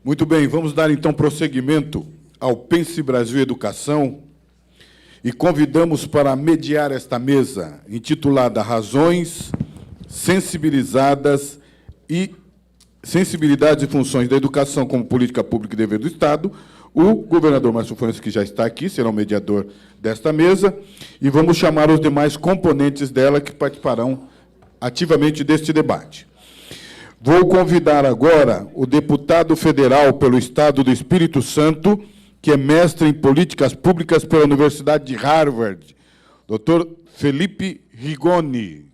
Muito bem, vamos dar então prosseguimento ao Pense Brasil Educação e convidamos para mediar esta mesa, intitulada Razões, Sensibilidades e Funções da Educação como Política Pública e Dever do Estado, o governador Márcio França, que já está aqui, será o mediador desta mesa, e vamos chamar os demais componentes dela que participarão ativamente deste debate. Vou convidar agora o deputado federal pelo Estado do Espírito Santo, que é mestre em Políticas Públicas pela Universidade de Harvard, Dr. Felipe Rigoni.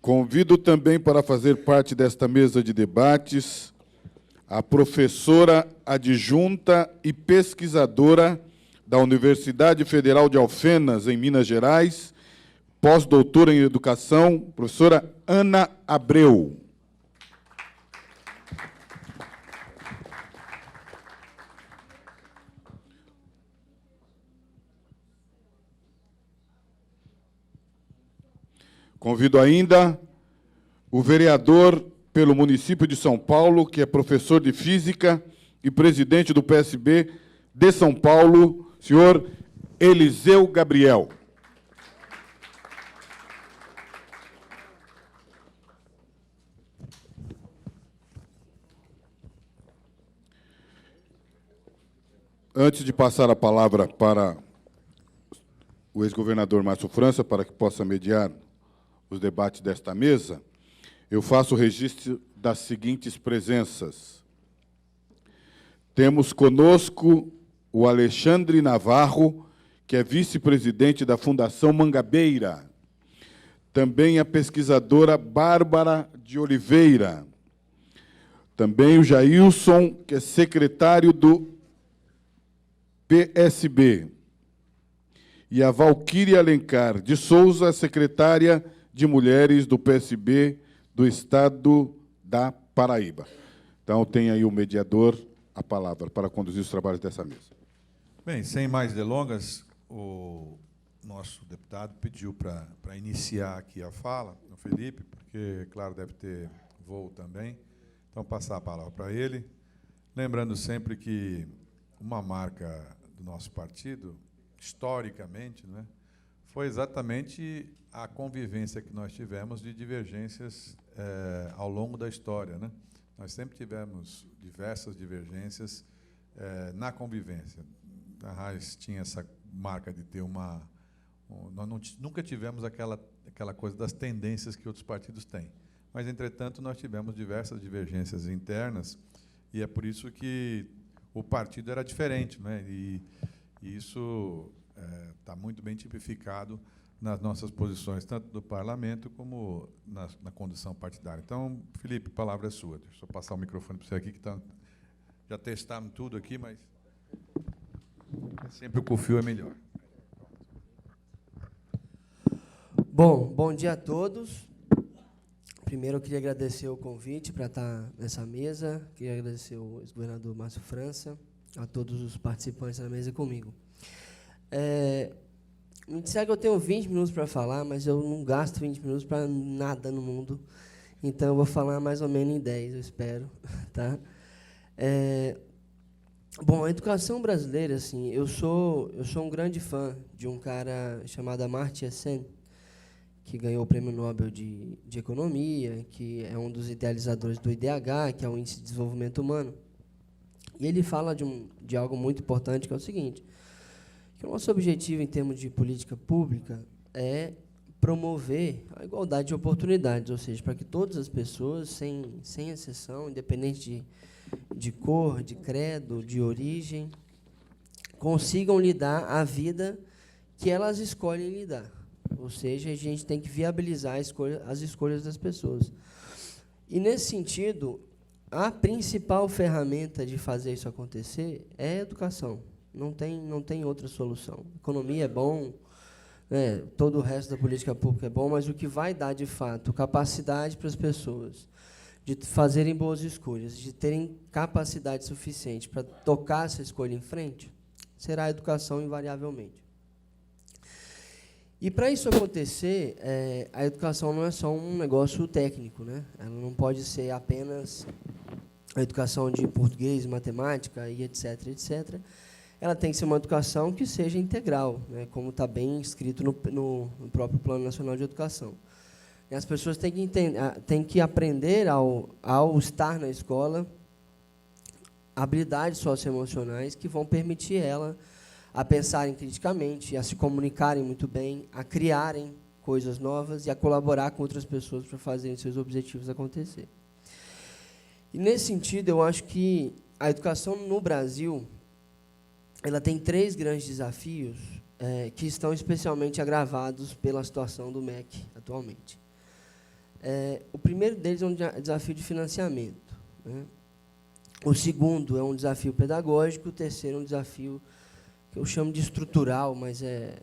Convido também para fazer parte desta mesa de debates a professora adjunta e pesquisadora da Universidade Federal de Alfenas, em Minas Gerais, pós-doutora em Educação, professora Ana Abreu. Convido ainda o vereador pelo município de São Paulo, que é professor de Física e presidente do PSB de São Paulo, senhor Eliseu Gabriel. Antes de passar a palavra para o ex-governador Márcio França, para que possa mediar os debates desta mesa, eu faço o registro das seguintes presenças. Temos conosco o Alexandre Navarro, que é vice-presidente da Fundação Mangabeira. Também a pesquisadora Bárbara de Oliveira. Também o Jailson, que é secretário do PSB. E a Valquíria Alencar de Souza, secretária de Mulheres do PSB do Estado da Paraíba. Então, tem aí o mediador a palavra para conduzir os trabalhos dessa mesa. Bem, sem mais delongas, o nosso deputado pediu para iniciar aqui a fala, o Felipe, porque, claro, deve ter voo também. Então, passar a palavra para ele. Lembrando sempre que uma marca do nosso partido, historicamente, né, foi exatamente a convivência que nós tivemos de divergências ao longo da história, né? Nós sempre tivemos diversas divergências na convivência. A RAIS tinha essa marca de ter nós nunca tivemos aquela coisa das tendências que outros partidos têm. Mas, entretanto, nós tivemos diversas divergências internas, e é por isso que o partido era diferente, né? E isso está muito bem tipificado nas nossas posições, tanto do parlamento como na condução partidária. Então, Felipe, a palavra é sua. Deixa eu passar o microfone para você aqui, que já testamos tudo aqui, mas sempre o com-fio é melhor. Bom dia a todos. Primeiro, eu queria agradecer o convite para estar nessa mesa, queria agradecer ao ex-governador Márcio França, a todos os participantes da mesa comigo. Me disseram que eu tenho 20 minutos para falar, mas eu não gasto 20 minutos para nada no mundo, então eu vou falar mais ou menos em 10, eu espero. Tá? Bom, a educação brasileira, assim, eu sou um grande fã de um cara chamado Amartya Sen, que ganhou o Prêmio Nobel de Economia, que é um dos idealizadores do IDH, que é o Índice de Desenvolvimento Humano. E ele fala de algo muito importante, que é o seguinte, que o nosso objetivo em termos de política pública é promover a igualdade de oportunidades, ou seja, para que todas as pessoas, sem exceção, independente de cor, de credo, de origem, consigam lidar a vida que elas escolhem lidar. Ou seja, a gente tem que viabilizar as escolhas das pessoas. E, nesse sentido, a principal ferramenta de fazer isso acontecer é a educação. Não tem outra solução. Economia é bom, todo o resto da política pública é bom, mas o que vai dar, de fato, capacidade para as pessoas de fazerem boas escolhas, de terem capacidade suficiente para tocar essa escolha em frente, será a educação, invariavelmente. E, para isso acontecer, a educação não é só um negócio técnico, né? Ela não pode ser apenas a educação de português, matemática e etc., etc. Ela tem que ser uma educação que seja integral, né? Como está bem escrito no próprio Plano Nacional de Educação. E as pessoas têm que aprender, ao estar na escola, habilidades socioemocionais que vão permitir ela a pensarem criticamente, a se comunicarem muito bem, a criarem coisas novas e a colaborar com outras pessoas para fazerem seus objetivos acontecer. E, nesse sentido, eu acho que a educação no Brasil ela tem 3 grandes desafios que estão especialmente agravados pela situação do MEC atualmente. O primeiro deles é um desafio de financiamento, né? O segundo é um desafio pedagógico, o terceiro é um desafio que eu chamo de estrutural, mas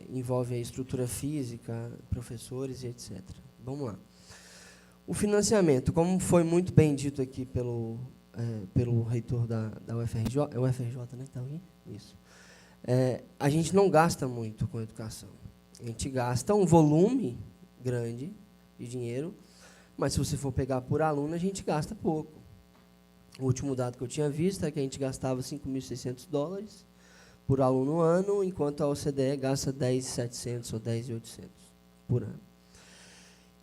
envolve a estrutura física, professores e etc. Vamos lá. O financiamento, como foi muito bem dito aqui pelo reitor da UFRJ, é o UFRJ, né, que está aqui? Isso. A gente não gasta muito com educação. A gente gasta um volume grande de dinheiro, mas, se você for pegar por aluno, a gente gasta pouco. O último dado que eu tinha visto é que a gente gastava $5.600 por aluno ano, enquanto a OCDE gasta 10.700 ou 10.800 por ano.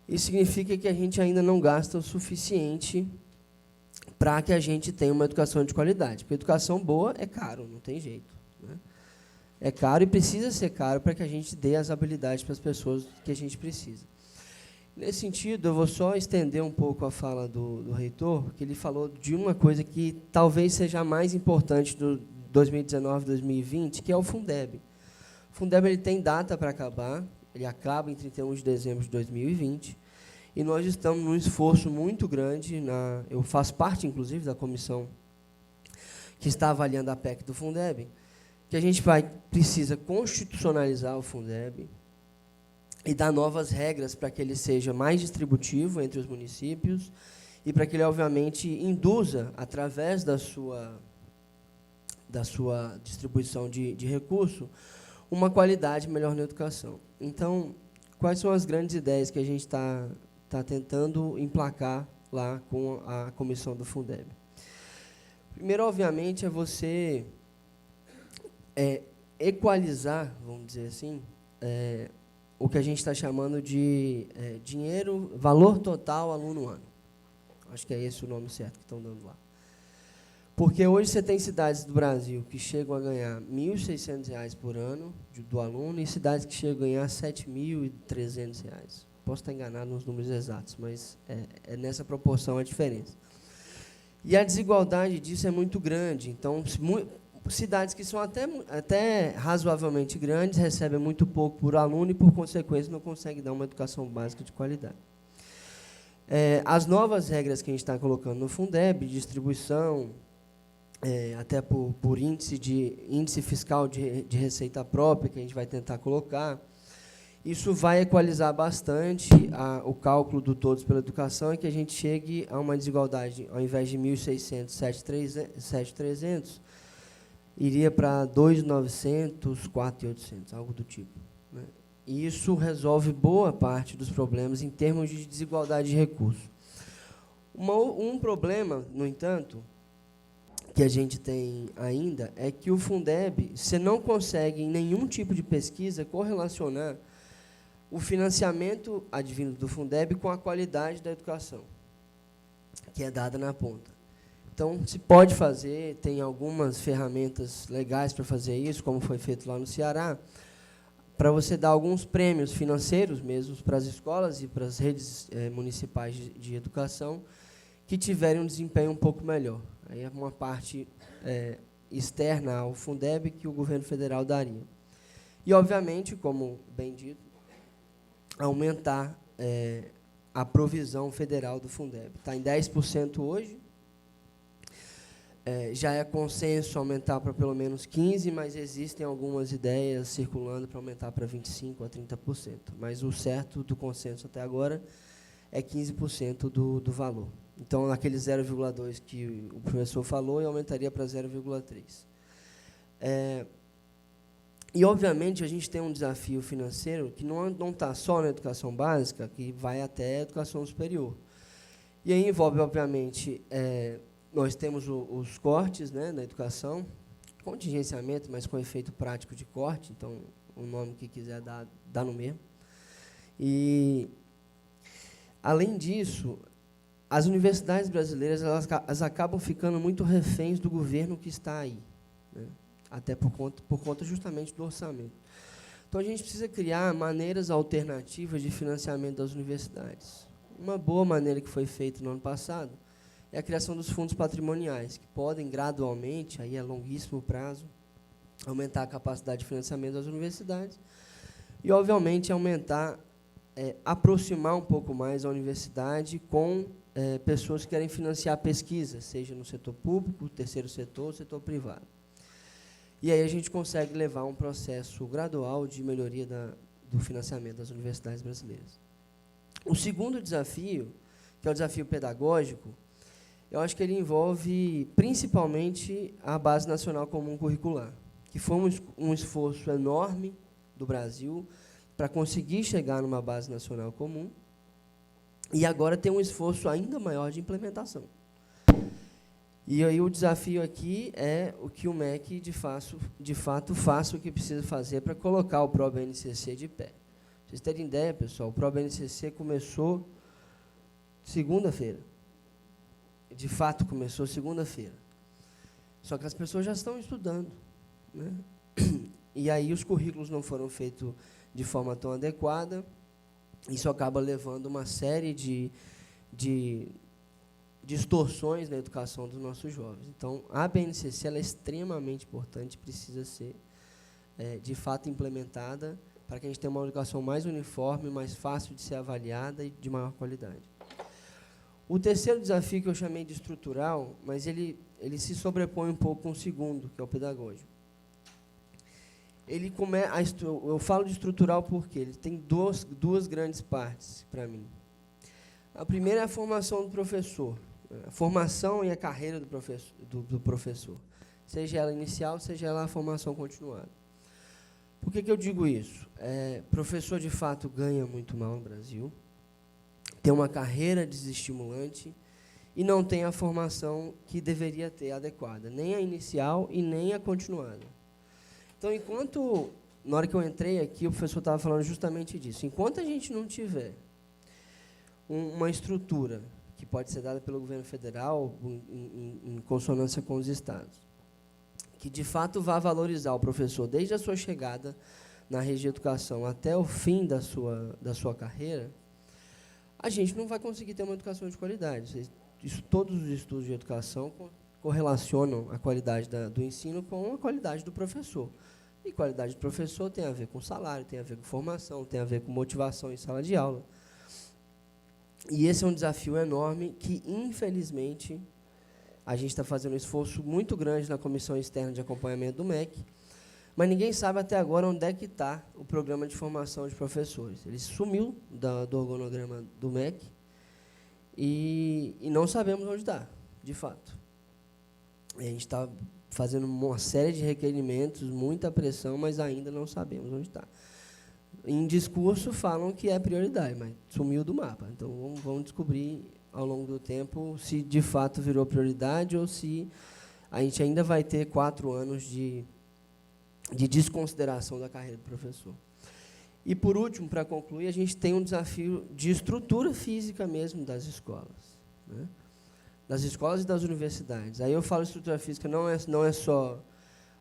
Isso significa que a gente ainda não gasta o suficiente para que a gente tenha uma educação de qualidade. Porque educação boa é caro, não tem jeito, né? É caro e precisa ser caro para que a gente dê as habilidades para as pessoas que a gente precisa. Nesse sentido, eu vou só estender um pouco a fala do reitor, que ele falou de uma coisa que talvez seja a mais importante do 2019-2020, que é o Fundeb. O Fundeb ele tem data para acabar, ele acaba em 31 de dezembro de 2020, e nós estamos num esforço muito grande, eu faço parte, inclusive, da comissão que está avaliando a PEC do Fundeb, que a gente precisa constitucionalizar o Fundeb, e dar novas regras para que ele seja mais distributivo entre os municípios e para que ele, obviamente, induza, através da sua distribuição de recurso, uma qualidade melhor na educação. Então, quais são as grandes ideias que a gente está tentando emplacar lá com a comissão do Fundeb? Primeiro, obviamente, é você equalizar, vamos dizer assim, o que a gente está chamando de dinheiro, valor total aluno-ano. Acho que é esse o nome certo que estão dando lá. Porque hoje você tem cidades do Brasil que chegam a ganhar R$ 1.600 por ano do aluno e cidades que chegam a ganhar R$ 7.300. Posso estar enganado nos números exatos, mas é nessa proporção a diferença. E a desigualdade disso é muito grande. Então, cidades que são até razoavelmente grandes recebem muito pouco por aluno e, por consequência, não conseguem dar uma educação básica de qualidade. As novas regras que a gente está colocando no Fundeb, distribuição, até por índice fiscal de receita própria, que a gente vai tentar colocar, isso vai equalizar bastante o cálculo do Todos pela Educação e que a gente chegue a uma desigualdade, ao invés de 1.600, 7.300, iria para 2.900, 4.800, algo do tipo, né? E isso resolve boa parte dos problemas em termos de desigualdade de recursos. Um problema, no entanto, que a gente tem ainda, é que o Fundeb, você não consegue, em nenhum tipo de pesquisa, correlacionar o financiamento advindo do Fundeb com a qualidade da educação, que é dada na ponta. Então, se pode fazer, tem algumas ferramentas legais para fazer isso, como foi feito lá no Ceará, para você dar alguns prêmios financeiros mesmo para as escolas e para as redes municipais de educação que tiverem um desempenho um pouco melhor. Aí é uma parte externa ao Fundeb que o governo federal daria. E, obviamente, como bem dito, aumentar a provisão federal do Fundeb. Está em 10% hoje. Já é consenso aumentar para pelo menos 15%, mas existem algumas ideias circulando para aumentar para 25% a 30%. Mas o certo do consenso até agora é 15% do valor. Então, aquele 0,2 que o professor falou, eu aumentaria para 0,3. E, obviamente, a gente tem um desafio financeiro que não está só na educação básica, que vai até a educação superior. E aí envolve, obviamente, nós temos os cortes, né, na educação, contingenciamento, mas com efeito prático de corte, então, o nome que quiser dar, dá no mesmo. E, além disso, as universidades brasileiras elas acabam ficando muito reféns do governo que está aí, né? Até por conta justamente do orçamento. Então, a gente precisa criar maneiras alternativas de financiamento das universidades. Uma boa maneira que foi feita no ano passado é a criação dos fundos patrimoniais, que podem gradualmente, aí a longuíssimo prazo, aumentar a capacidade de financiamento das universidades e, obviamente, aproximar um pouco mais a universidade com pessoas que querem financiar pesquisa, seja no setor público, terceiro setor, setor privado. E aí a gente consegue levar um processo gradual de melhoria do financiamento das universidades brasileiras. O segundo desafio, que é o desafio pedagógico, eu acho que ele envolve principalmente a Base Nacional Comum Curricular, que foi um esforço enorme do Brasil para conseguir chegar numa base nacional comum, e agora tem um esforço ainda maior de implementação. E aí o desafio aqui é o que o MEC, de fato, faça o que precisa fazer para colocar o ProBNCC de pé. Pra vocês terem ideia, pessoal, o ProBNCC começou segunda-feira. De fato, começou segunda-feira. Só que as pessoas já estão estudando, né? E aí os currículos não foram feitos de forma tão adequada. Isso acaba levando uma série de distorções na educação dos nossos jovens. Então, a BNCC ela é extremamente importante, precisa ser, de fato, implementada para que a gente tenha uma educação mais uniforme, mais fácil de ser avaliada e de maior qualidade. O terceiro desafio que eu chamei de estrutural, mas ele se sobrepõe um pouco com o segundo, que é o pedagógico. Eu falo de estrutural porque ele tem duas grandes partes para mim. A primeira é a formação do professor, a formação e a carreira do professor, seja ela inicial, seja ela a formação continuada. Por que eu digo isso? Professor, de fato, ganha muito mal no Brasil, tem uma carreira desestimulante e não tem a formação que deveria ter adequada, nem a inicial e nem a continuada. Então, na hora que eu entrei aqui, o professor estava falando justamente disso. Enquanto a gente não tiver uma estrutura que pode ser dada pelo governo federal, em consonância com os estados, que, de fato, vá valorizar o professor desde a sua chegada na rede de educação até o fim da sua carreira, a gente não vai conseguir ter uma educação de qualidade. Todos os estudos de educação correlacionam a qualidade do ensino com a qualidade do professor. E qualidade do professor tem a ver com salário, tem a ver com formação, tem a ver com motivação em sala de aula. E esse é um desafio enorme que, infelizmente, a gente está fazendo um esforço muito grande na Comissão Externa de Acompanhamento do MEC, mas ninguém sabe até agora onde é que está o programa de formação de professores. Ele sumiu do organograma do MEC e não sabemos onde está, de fato. A gente está fazendo uma série de requerimentos, muita pressão, mas ainda não sabemos onde está. Em discurso, falam que é prioridade, mas sumiu do mapa. Então, vamos descobrir, ao longo do tempo, se de fato virou prioridade ou se a gente ainda vai ter 4 anos de desconsideração da carreira do professor. E, por último, para concluir, a gente tem um desafio de estrutura física mesmo das escolas, né? Das escolas e das universidades. Aí eu falo estrutura física, não é só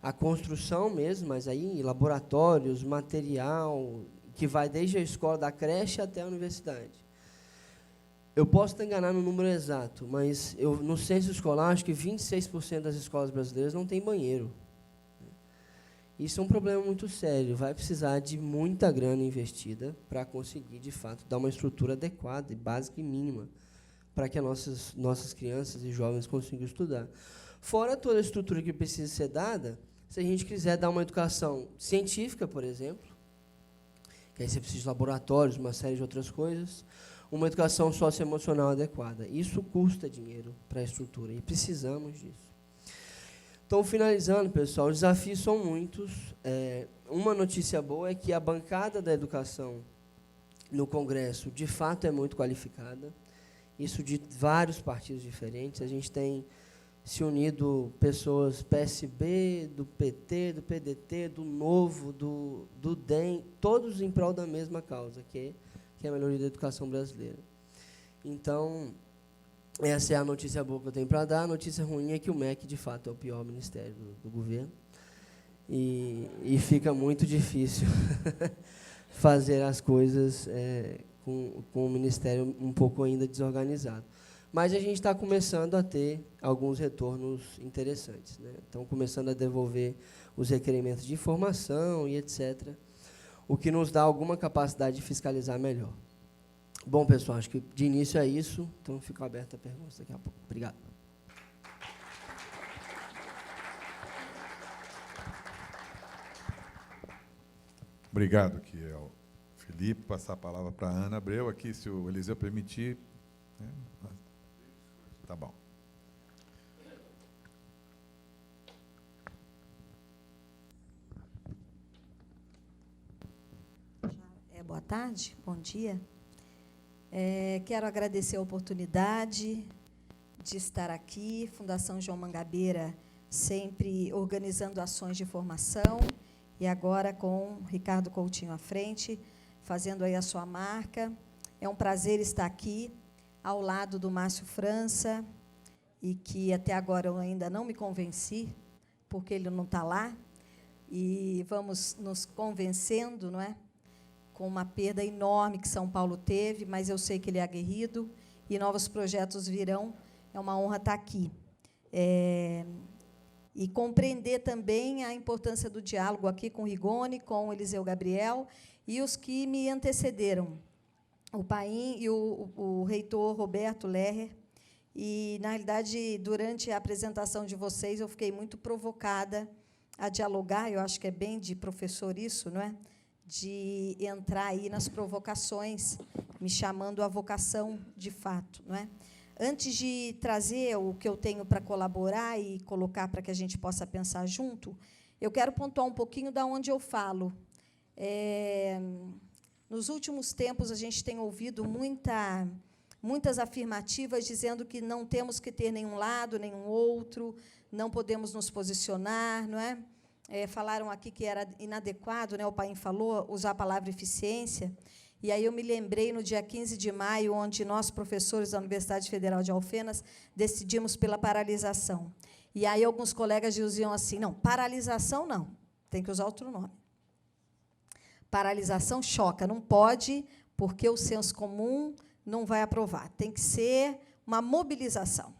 a construção mesmo, mas aí laboratórios, material, que vai desde a escola, da creche até a universidade. Eu posso estar enganado no número exato, mas no censo escolar, acho que 26% das escolas brasileiras não tem banheiro. Isso é um problema muito sério. Vai precisar de muita grana investida para conseguir, de fato, dar uma estrutura adequada, básica e mínima, para que as nossas crianças e jovens consigam estudar. Fora toda a estrutura que precisa ser dada, se a gente quiser dar uma educação científica, por exemplo, que aí você precisa de laboratórios, uma série de outras coisas, uma educação socioemocional adequada. Isso custa dinheiro para a estrutura, e precisamos disso. Então, finalizando, pessoal, os desafios são muitos. Uma notícia boa é que a bancada da educação no Congresso, de fato, é muito qualificada. Isso de vários partidos diferentes. A gente tem se unido pessoas PSB, do PT, do PDT, do Novo, do DEM, todos em prol da mesma causa, que é a melhoria da educação brasileira. Então, essa é a notícia boa que eu tenho para dar. A notícia ruim é que o MEC, de fato, é o pior ministério do governo. E fica muito difícil fazer as coisas com o Ministério um pouco ainda desorganizado. Mas a gente está começando a ter alguns retornos interessantes, né? Estão começando a devolver os requerimentos de informação e etc., o que nos dá alguma capacidade de fiscalizar melhor. Bom, pessoal, acho que de início é isso, então fico aberto a perguntas daqui a pouco. Obrigado. Obrigado, aqui é o Felipe. Passar a palavra para a Ana Abreu, aqui, se o Eliseu permitir. Tá bom. Boa tarde, bom dia. Quero agradecer a oportunidade de estar aqui. Fundação João Mangabeira sempre organizando ações de formação, e agora com Ricardo Coutinho à frente, fazendo aí a sua marca. É um prazer estar aqui, ao lado do Márcio França, e que até agora eu ainda não me convenci, porque ele não está lá, e vamos nos convencendo, não é? Com uma perda enorme que São Paulo teve, mas eu sei que ele é aguerrido, e novos projetos virão. É uma honra estar aqui. E compreender também a importância do diálogo aqui com o Rigoni, com o Eliseu Gabriel, e os que me antecederam, o Paim e o reitor Roberto Lerrer. E, na realidade, durante a apresentação de vocês, eu fiquei muito provocada a dialogar. Eu acho que é bem de professor isso, não é? De entrar aí nas provocações, me chamando à vocação de fato, não é? Antes de trazer o que eu tenho para colaborar e colocar para que a gente possa pensar junto, eu quero pontuar um pouquinho da onde eu falo. Nos últimos tempos, a gente tem ouvido muitas afirmativas dizendo que não temos que ter nenhum lado, nenhum outro, não podemos nos posicionar, não é? Falaram aqui que era inadequado, né, o Paim falou, usar a palavra eficiência. E aí eu me lembrei, no dia 15 de maio, onde nós, professores da Universidade Federal de Alfenas, decidimos pela paralisação. E aí alguns colegas diziam assim, não, paralisação não, tem que usar outro nome. Paralisação choca, não pode, porque o senso comum não vai aprovar. Tem que ser uma mobilização.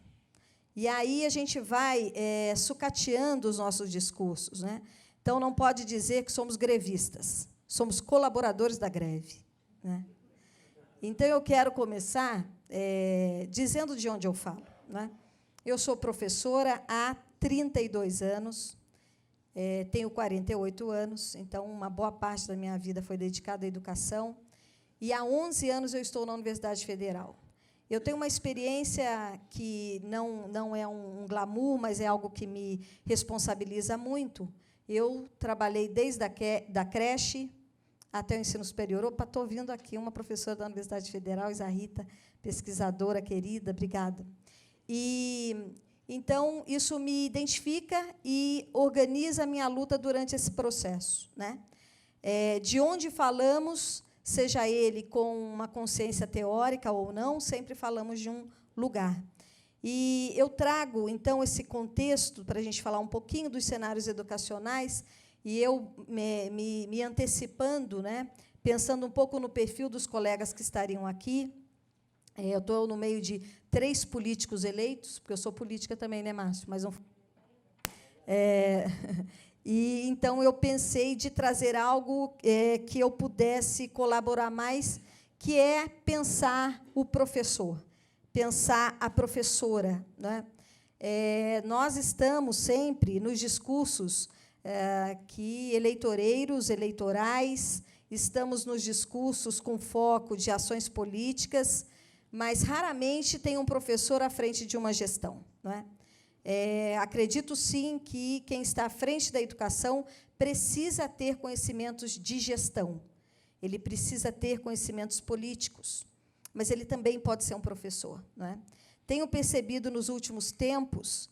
E aí a gente vai sucateando os nossos discursos, né? Então, não pode dizer que somos grevistas, somos colaboradores da greve, né? Então, eu quero começar dizendo de onde eu falo, né? Eu sou professora há 32 anos, tenho 48 anos, então, uma boa parte da minha vida foi dedicada à educação, e há 11 anos eu estou na Universidade Federal. Eu tenho uma experiência que não é um glamour, mas é algo que me responsabiliza muito. Eu trabalhei desde da creche até o ensino superior. Opa, estou ouvindo aqui uma professora da Universidade Federal, Isa Rita, pesquisadora querida, obrigada. E, então, isso me identifica e organiza a minha luta durante esse processo, né? De onde falamos, seja ele com uma consciência teórica ou não, sempre falamos de um lugar. E eu trago, então, esse contexto para a gente falar um pouquinho dos cenários educacionais, e eu me antecipando, né, pensando um pouco no perfil dos colegas que estariam aqui. Eu estou no meio de 3 políticos eleitos, porque eu sou política também, né, Márcio? Mas não. E, então, eu pensei de trazer algo que eu pudesse colaborar mais, que é pensar o professor, pensar a professora, né? nós estamos sempre nos discursos que eleitorais, estamos nos discursos com foco de ações políticas, mas raramente tem um professor à frente de uma gestão, não é? Acredito, sim, que quem está à frente da educação precisa ter conhecimentos de gestão, ele precisa ter conhecimentos políticos, mas ele também pode ser um professor, não é? Tenho percebido, nos últimos tempos,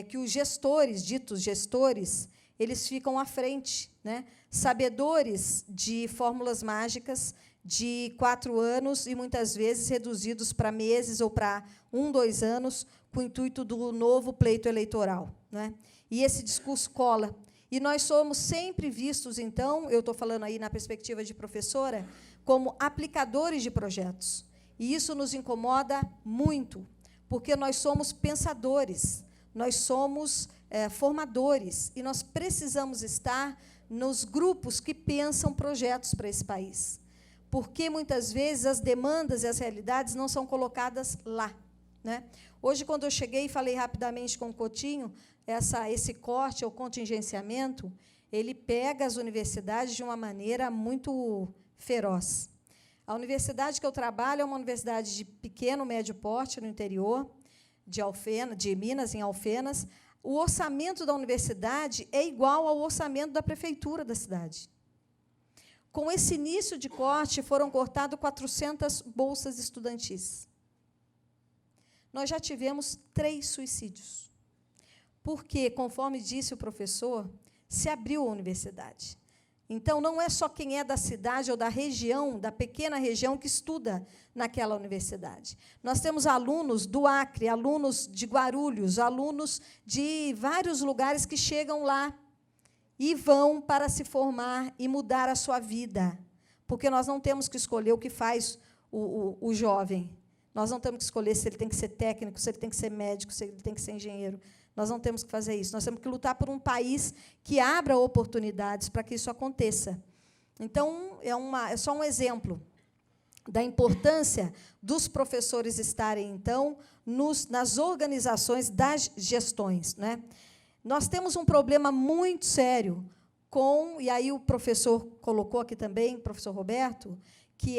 que os gestores, ditos gestores, eles ficam à frente, né? Sabedores de fórmulas mágicas de 4 anos e, muitas vezes, reduzidos para meses ou para 1, 2 anos, com o intuito do novo pleito eleitoral, né? E esse discurso cola. E nós somos sempre vistos, então, eu estou falando aí na perspectiva de professora, como aplicadores de projetos. E isso nos incomoda muito, porque nós somos pensadores, nós somos formadores, e nós precisamos estar nos grupos que pensam projetos para esse país. Porque, muitas vezes, as demandas e as realidades não são colocadas lá, né? Hoje, quando eu cheguei e falei rapidamente com o Coutinho, esse corte ou contingenciamento, ele pega as universidades de uma maneira muito feroz. A universidade que eu trabalho é uma universidade de pequeno, médio porte, no interior de Minas, em Alfenas. O orçamento da universidade é igual ao orçamento da prefeitura da cidade. Com esse início de corte, foram cortadas 400 bolsas estudantis. Nós já tivemos 3 suicídios, porque, conforme disse o professor, se abriu a universidade. Então, não é só quem é da cidade ou da região, da pequena região, que estuda naquela universidade. Nós temos alunos do Acre, alunos de Guarulhos, alunos de vários lugares que chegam lá e vão para se formar e mudar a sua vida, porque nós não temos que escolher o que faz o jovem. Nós não temos que escolher se ele tem que ser técnico, se ele tem que ser médico, se ele tem que ser engenheiro. Nós não temos que fazer isso. Nós temos que lutar por um país que abra oportunidades para que isso aconteça. Então, é só um exemplo da importância dos professores estarem, então, nas organizações das gestões, né? Nós temos um problema muito sério e aí o professor colocou aqui também, o professor Roberto, que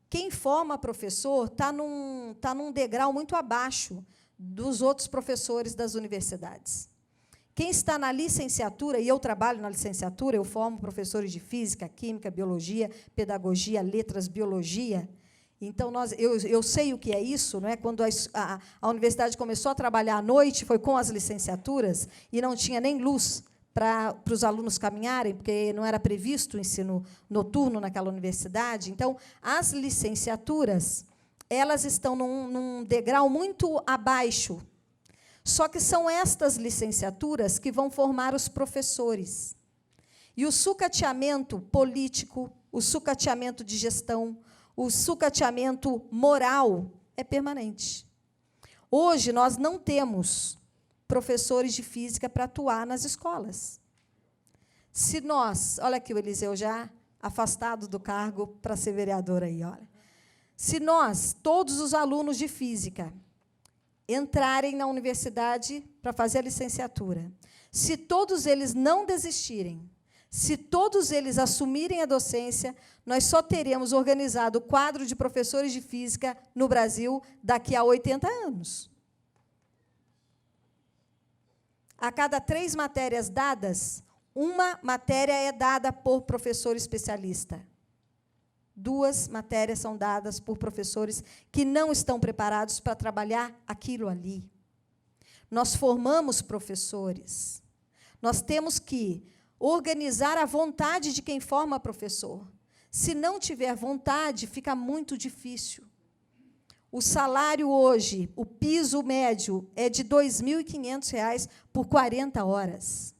quem forma professor está num degrau muito abaixo dos outros professores das universidades. Quem está na licenciatura, e eu trabalho na licenciatura, eu formo professores de física, química, biologia, pedagogia, letras, biologia. Então, eu sei o que é isso, não é? Quando a universidade começou a trabalhar à noite, foi com as licenciaturas, e não tinha nem luz para os alunos caminharem, porque não era previsto o ensino noturno naquela universidade. Então, as licenciaturas, elas estão num degrau muito abaixo. Só que são estas licenciaturas que vão formar os professores. E o sucateamento político, o sucateamento de gestão, o sucateamento moral é permanente. Hoje, nós não temos professores de física para atuar nas escolas. Se nós... Olha aqui o Eliseu já afastado do cargo para ser vereador aí, olha. Se nós, todos os alunos de física, entrarem na universidade para fazer a licenciatura, se todos eles não desistirem, se todos eles assumirem a docência, nós só teremos organizado o quadro de professores de física no Brasil daqui a 80 anos. A cada 3 matérias dadas, 1 matéria é dada por professor especialista. 2 matérias são dadas por professores que não estão preparados para trabalhar aquilo ali. Nós formamos professores. Nós temos que organizar a vontade de quem forma professor. Se não tiver vontade, fica muito difícil. O salário hoje, o piso médio, é de R$ 2.500 por 40 horas.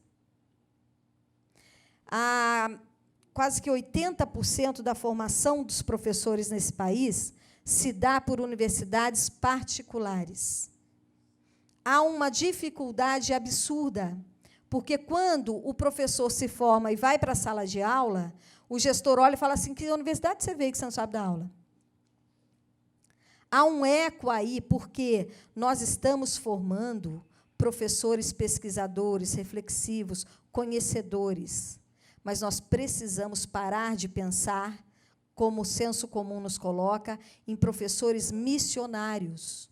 Quase que 80% da formação dos professores nesse país se dá por universidades particulares. Há uma dificuldade absurda, porque, quando o professor se forma e vai para a sala de aula, o gestor olha e fala assim: que universidade você veio que você não sabe dar aula? Há um eco aí, porque nós estamos formando professores pesquisadores, reflexivos, conhecedores. Mas nós precisamos parar de pensar, como o senso comum nos coloca, em professores missionários.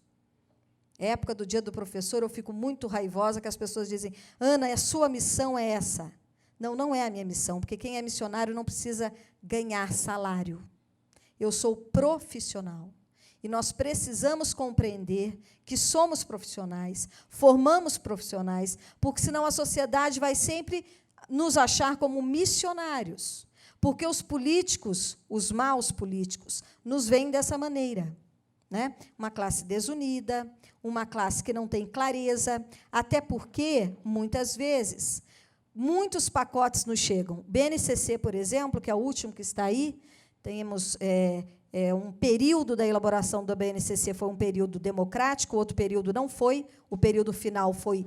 Época do Dia do Professor, eu fico muito raivosa que as pessoas dizem: Ana, a sua missão é essa. Não, não é a minha missão, porque quem é missionário não precisa ganhar salário. Eu sou profissional. E nós precisamos compreender que somos profissionais, formamos profissionais, porque senão a sociedade vai sempre nos achar como missionários. Porque os políticos, os maus políticos, nos veem dessa maneira, né? Uma classe desunida, uma classe que não tem clareza, até porque, muitas vezes, muitos pacotes nos chegam. BNCC, por exemplo, que é o último que está aí, temos um período da elaboração da BNCC foi um período democrático, outro período não foi. O período final foi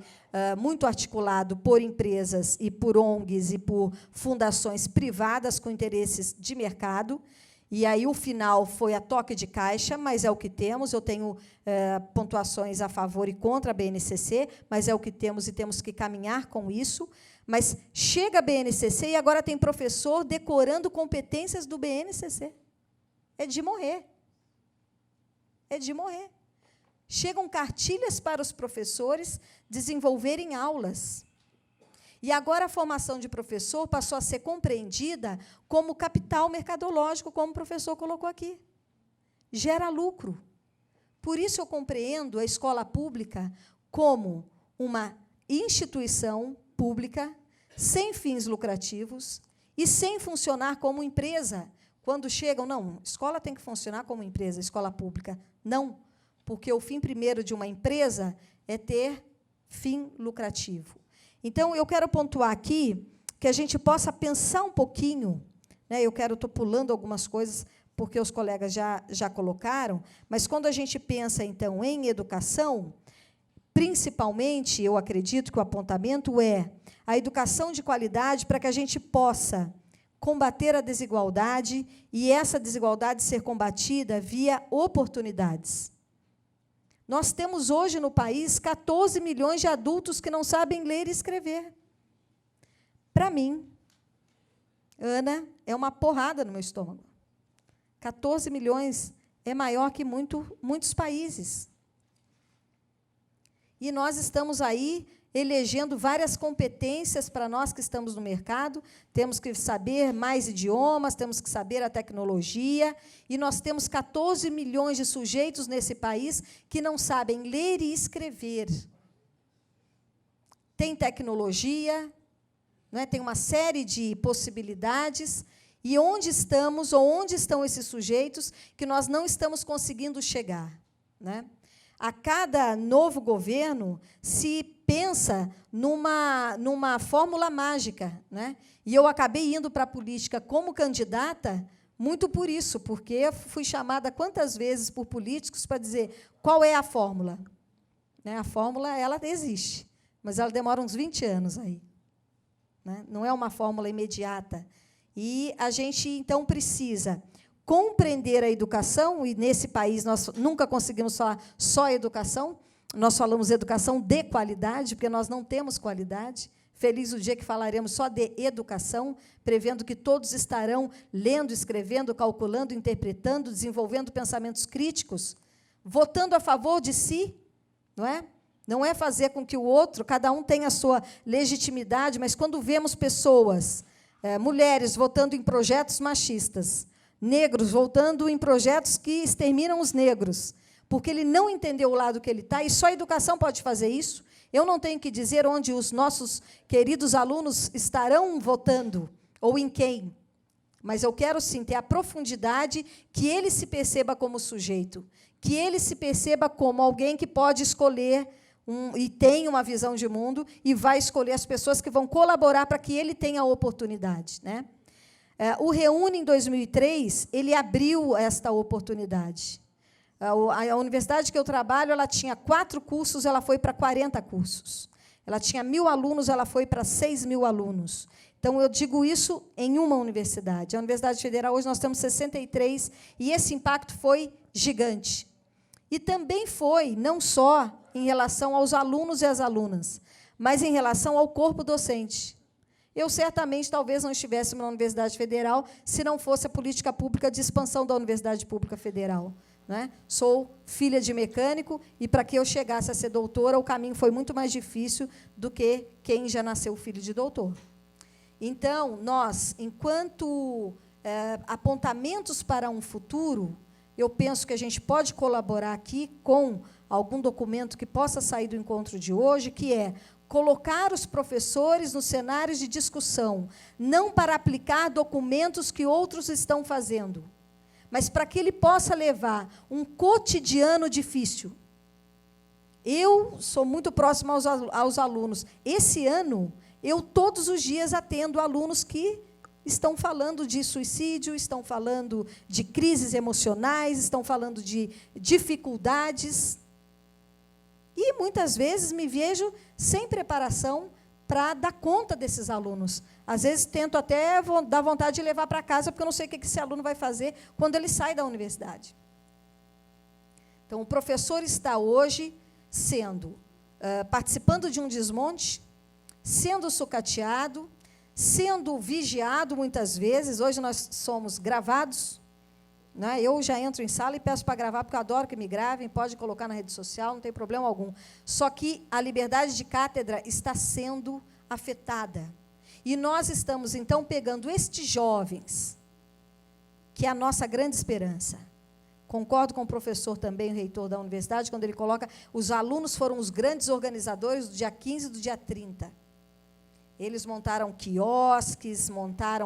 muito articulado por empresas e por ONGs e por fundações privadas com interesses de mercado. E aí o final foi a toque de caixa, mas é o que temos. Eu tenho pontuações a favor e contra a BNCC, mas é o que temos e temos que caminhar com isso. Mas chega a BNCC e agora tem professor decorando competências do BNCC. É de morrer. É de morrer. Chegam cartilhas para os professores desenvolverem aulas. E agora a formação de professor passou a ser compreendida como capital mercadológico, como o professor colocou aqui. Gera lucro. Por isso eu compreendo a escola pública como uma instituição pública, sem fins lucrativos e sem funcionar como empresa. Quando chegam, não, escola tem que funcionar como empresa, escola pública. Não, porque o fim primeiro de uma empresa é ter fim lucrativo. Então, eu quero pontuar aqui que a gente possa pensar um pouquinho, né? Estou pulando algumas coisas, porque os colegas já colocaram, mas quando a gente pensa, então, em educação, principalmente, eu acredito que o apontamento é a educação de qualidade para que a gente possa combater a desigualdade e essa desigualdade ser combatida via oportunidades. Nós temos hoje no país 14 milhões de adultos que não sabem ler e escrever. Para mim, Ana, é uma porrada no meu estômago. 14 milhões é maior que muitos países. E nós estamos aí elegendo várias competências para nós que estamos no mercado, temos que saber mais idiomas, temos que saber a tecnologia, e nós temos 14 milhões de sujeitos nesse país que não sabem ler e escrever. Tem tecnologia, né, tem uma série de possibilidades, e onde estamos, ou onde estão esses sujeitos que nós não estamos conseguindo chegar, né? A cada novo governo se pensa numa fórmula mágica, né? E eu acabei indo para a política como candidata muito por isso, porque eu fui chamada quantas vezes por políticos para dizer qual é a fórmula. Né? A fórmula ela existe, mas ela demora uns 20 anos aí. Né? Não é uma fórmula imediata. E a gente, então, precisa compreender a educação, e nesse país nós nunca conseguimos falar só educação, nós falamos educação de qualidade, porque nós não temos qualidade. Feliz o dia que falaremos só de educação, prevendo que todos estarão lendo, escrevendo, calculando, interpretando, desenvolvendo pensamentos críticos, votando a favor de si, não é? Não é fazer com que o outro, cada um tenha a sua legitimidade, mas quando vemos pessoas, mulheres votando em projetos machistas, negros votando em projetos que exterminam os negros, porque ele não entendeu o lado que ele está, e só a educação pode fazer isso. Eu não tenho que dizer onde os nossos queridos alunos estarão votando, ou em quem, mas eu quero, sim, ter a profundidade que ele se perceba como sujeito, que ele se perceba como alguém que pode escolher e tem uma visão de mundo e vai escolher as pessoas que vão colaborar para que ele tenha a oportunidade, né? O Reúne, em 2003, ele abriu esta oportunidade. A universidade que eu trabalho, ela tinha 4 cursos, ela foi para 40 cursos. Ela tinha 1.000 alunos, ela foi para 6.000 alunos. Então, eu digo isso em uma universidade. A Universidade Federal, hoje, nós temos 63, e esse impacto foi gigante. E também foi, não só em relação aos alunos e às alunas, mas em relação ao corpo docente. Eu, certamente, talvez não estivesse na Universidade Federal se não fosse a política pública de expansão da Universidade Pública Federal. Né? Sou filha de mecânico, e, para que eu chegasse a ser doutora, o caminho foi muito mais difícil do que quem já nasceu filho de doutor. Então, nós, enquanto apontamentos para um futuro, eu penso que a gente pode colaborar aqui com algum documento que possa sair do encontro de hoje, que é colocar os professores nos cenários de discussão, não para aplicar documentos que outros estão fazendo, mas para que ele possa levar um cotidiano difícil. Eu sou muito próxima aos alunos. Esse ano, eu todos os dias atendo alunos que estão falando de suicídio, estão falando de crises emocionais, estão falando de dificuldades. E, muitas vezes, me vejo sem preparação para dar conta desses alunos. Às vezes, tento até dar vontade de levar para casa, porque eu não sei o que esse aluno vai fazer quando ele sai da universidade. Então, o professor está hoje participando de um desmonte, sendo sucateado, sendo vigiado muitas vezes. Hoje nós somos gravados, né? Eu já entro em sala e peço para gravar, porque eu adoro que me gravem, pode colocar na rede social, não tem problema algum. Só que a liberdade de cátedra está sendo afetada. E nós estamos, então, pegando estes jovens, que é a nossa grande esperança. Concordo com o professor também, o reitor da universidade, quando ele coloca, os alunos foram os grandes organizadores do dia 15 e do dia 30. Eles montaram quiosques,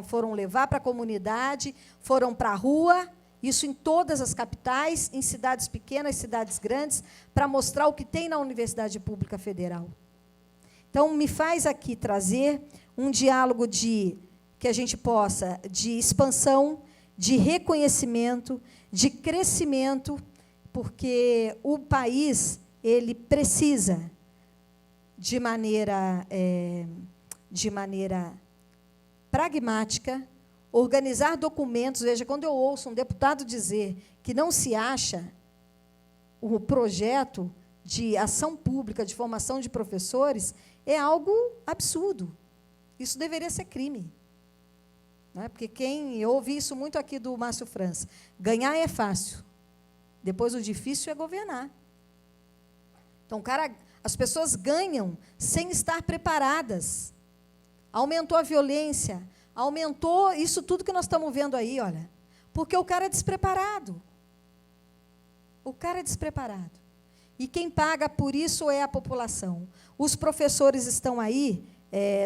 foram levar para a comunidade, foram para a rua, isso em todas as capitais, em cidades pequenas, cidades grandes, para mostrar o que tem na Universidade Pública Federal. Então, me faz aqui trazer um diálogo que a gente possa, de expansão, de reconhecimento, de crescimento, porque o país ele precisa, de maneira pragmática, organizar documentos. Veja, quando eu ouço um deputado dizer que não se acha o projeto de ação pública de formação de professores, é algo absurdo. Isso deveria ser crime. Não é? Porque eu ouvi isso muito aqui do Márcio França. Ganhar é fácil. Depois o difícil é governar. Então, as pessoas ganham sem estar preparadas. Aumentou a violência, aumentou isso tudo que nós estamos vendo aí, olha, porque o cara é despreparado. O cara é despreparado. E quem paga por isso é a população. Os professores estão aí,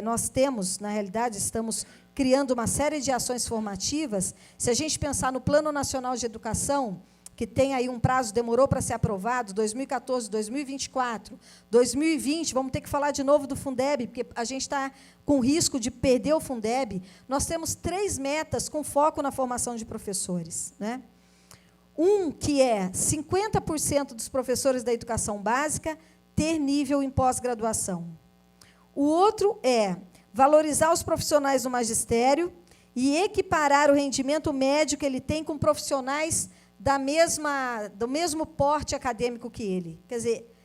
nós temos, na realidade, estamos criando uma série de ações formativas. Se a gente pensar no Plano Nacional de Educação, que tem aí um prazo, demorou para ser aprovado, 2014, 2024, 2020, vamos ter que falar de novo do Fundeb, porque a gente está com risco de perder o Fundeb. Nós temos 3 metas com foco na formação de professores, né? Que é 50% dos professores da educação básica ter nível em pós-graduação. O outro é valorizar os profissionais do magistério e equiparar o rendimento médio que ele tem com profissionais do mesmo porte acadêmico que ele. Quer dizer,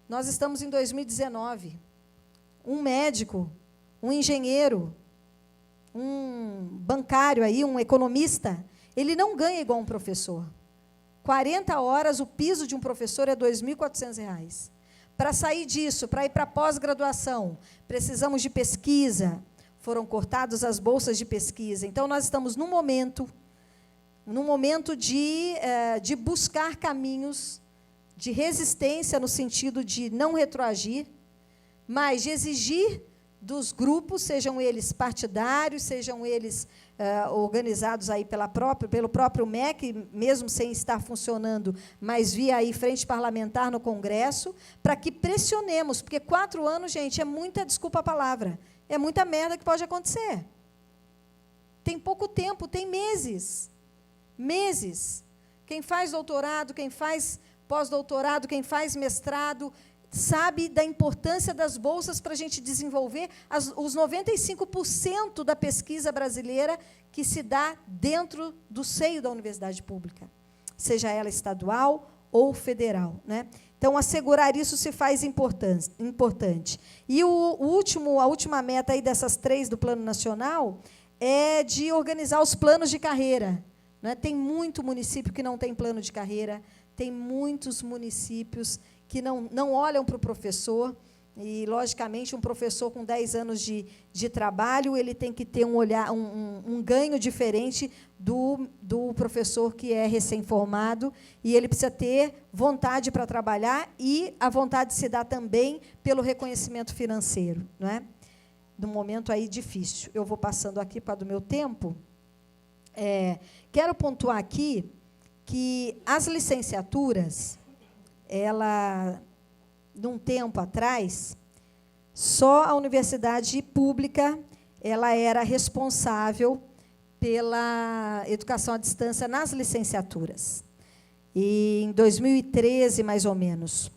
nós estamos em 2019. Um médico, um engenheiro, um bancário, aí, um economista, ele não ganha igual um professor. 40 horas, o piso de um professor é R$ 2.400. Para sair disso, para ir para a pós-graduação, precisamos de pesquisa. Foram cortadas as bolsas de pesquisa. Então, nós estamos num momento de buscar caminhos de resistência, no sentido de não retroagir, mas de exigir dos grupos, sejam eles partidários, sejam eles organizados aí pelo próprio MEC, mesmo sem estar funcionando, mas via aí frente parlamentar no Congresso, para que pressionemos, porque 4 anos, gente, é muita, desculpa a palavra, é muita merda que pode acontecer. Tem pouco tempo, tem meses. Quem faz doutorado, quem faz pós-doutorado, quem faz mestrado, sabe da importância das bolsas para a gente desenvolver os 95% da pesquisa brasileira que se dá dentro do seio da universidade pública, seja ela estadual ou federal, né? Então, assegurar isso se faz importante. E a última meta aí dessas 3 do Plano Nacional é de organizar os planos de carreira, né? Tem muito município que não tem plano de carreira, tem muitos municípios que não olham para o professor, e, logicamente, um professor com 10 anos de trabalho, ele tem que ter um ganho diferente do professor que é recém-formado, e ele precisa ter vontade para trabalhar, e a vontade se dá também pelo reconhecimento financeiro, não é? Num momento aí difícil. Eu vou passando aqui para do meu tempo. Quero pontuar aqui que as licenciaturas, num tempo atrás, só a universidade pública ela era responsável pela educação à distância nas licenciaturas. E em 2013, mais ou menos.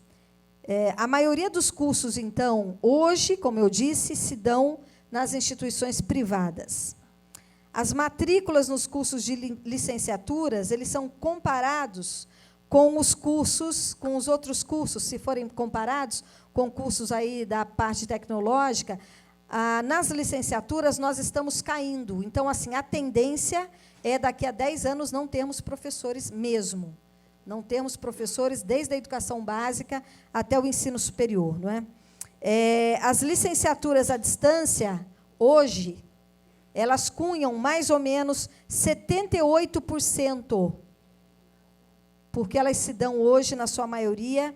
A maioria dos cursos, então, hoje, como eu disse, se dão nas instituições privadas. As matrículas nos cursos de licenciaturas, eles são comparados com os cursos, com os outros cursos, se forem comparados com cursos aí da parte tecnológica, nas licenciaturas nós estamos caindo. Então, assim, a tendência é, daqui a 10 anos, não termos professores mesmo. Não temos professores desde a educação básica até o ensino superior, não é? As licenciaturas à distância, hoje, elas cunham mais ou menos 78%, porque elas se dão hoje, na sua maioria,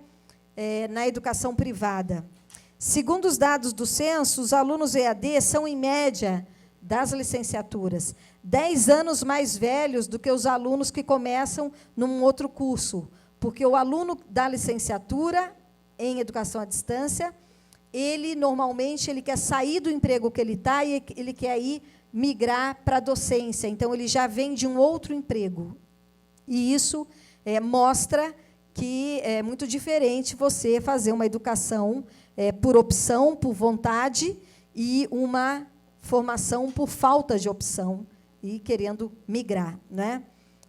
na educação privada. Segundo os dados do censo, os alunos EAD são, em média, das licenciaturas, 10 anos mais velhos do que os alunos que começam num outro curso, porque o aluno da licenciatura em educação à distância, ele, normalmente, ele quer sair do emprego que ele está e ele quer ir migrar para a docência. Então, ele já vem de um outro emprego. E isso mostra que é muito diferente você fazer uma educação por opção, por vontade, e uma formação por falta de opção e querendo migrar, né?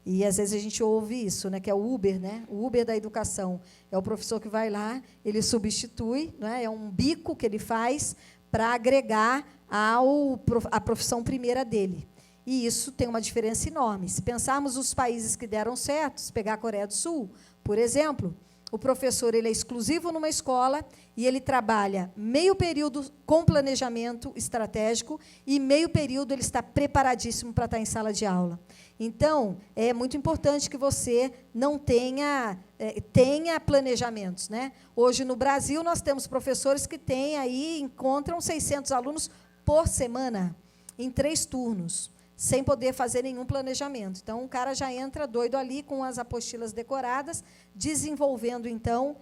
E, às vezes, a gente ouve isso, né, que é o Uber, né? O Uber da educação. É o professor que vai lá, ele substitui, né? É um bico que ele faz para agregar à profissão primeira dele. E isso tem uma diferença enorme. Se pensarmos os países que deram certo, se pegar a Coreia do Sul, por exemplo, o professor ele é exclusivo numa escola e ele trabalha meio período com planejamento estratégico e meio período ele está preparadíssimo para estar em sala de aula. Então, é muito importante que você não tenha planejamentos, né? Hoje, no Brasil, nós temos professores que encontram 600 alunos por semana, em 3 turnos, sem poder fazer nenhum planejamento. Então, o cara já entra doido ali com as apostilas decoradas, desenvolvendo, então,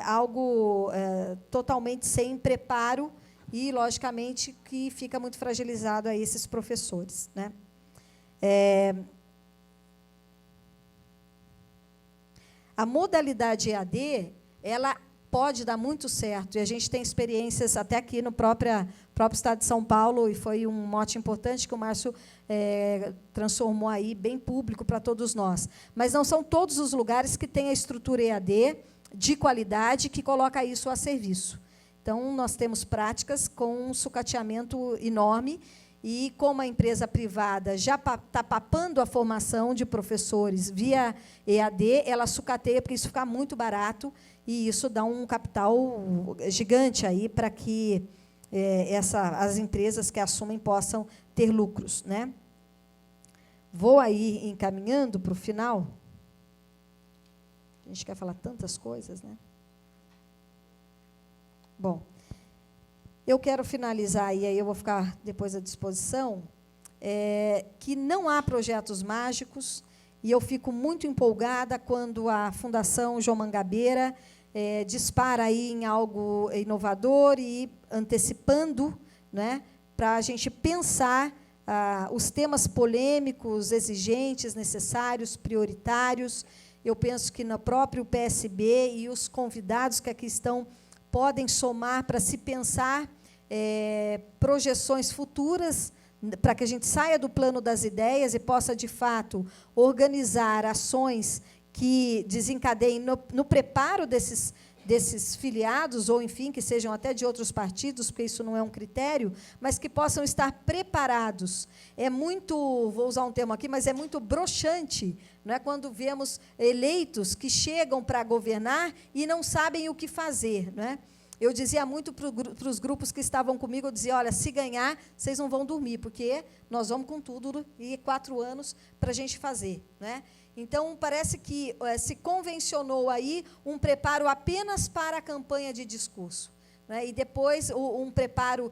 algo totalmente sem preparo e, logicamente, que fica muito fragilizado a esses professores, né? A modalidade EAD, ela pode dar muito certo, e a gente tem experiências até aqui no próprio estado de São Paulo, e foi um mote importante que o Márcio transformou aí bem público para todos nós. Mas não são todos os lugares que têm a estrutura EAD de qualidade que coloca isso a serviço. Então, nós temos práticas com um sucateamento enorme, e como a empresa privada já está papando a formação de professores via EAD, ela sucateia, porque isso fica muito barato, e isso dá um capital gigante aí para que as empresas que assumem possam ter lucros, né? Vou aí encaminhando para o final. A gente quer falar tantas coisas, né? Bom, eu quero finalizar, e aí eu vou ficar depois à disposição, que não há projetos mágicos, e eu fico muito empolgada quando a Fundação João Mangabeira dispara aí em algo inovador e antecipando, né, para a gente pensar os temas polêmicos, exigentes, necessários, prioritários. Eu penso que no próprio PSB e os convidados que aqui estão podem somar para se pensar projeções futuras, para que a gente saia do plano das ideias e possa, de fato, organizar ações que desencadeiem no preparo desses filiados, ou, enfim, que sejam até de outros partidos, porque isso não é um critério, mas que possam estar preparados. É muito, vou usar um termo aqui, mas é muito broxante, não é, quando vemos eleitos que chegam para governar e não sabem o que fazer. Não é? Eu dizia muito para os grupos que estavam comigo, eu dizia, olha, se ganhar, vocês não vão dormir, porque nós vamos com tudo e 4 anos para a gente fazer. Não é? Então, parece que se convencionou aí um preparo apenas para a campanha de discurso, né? E depois um preparo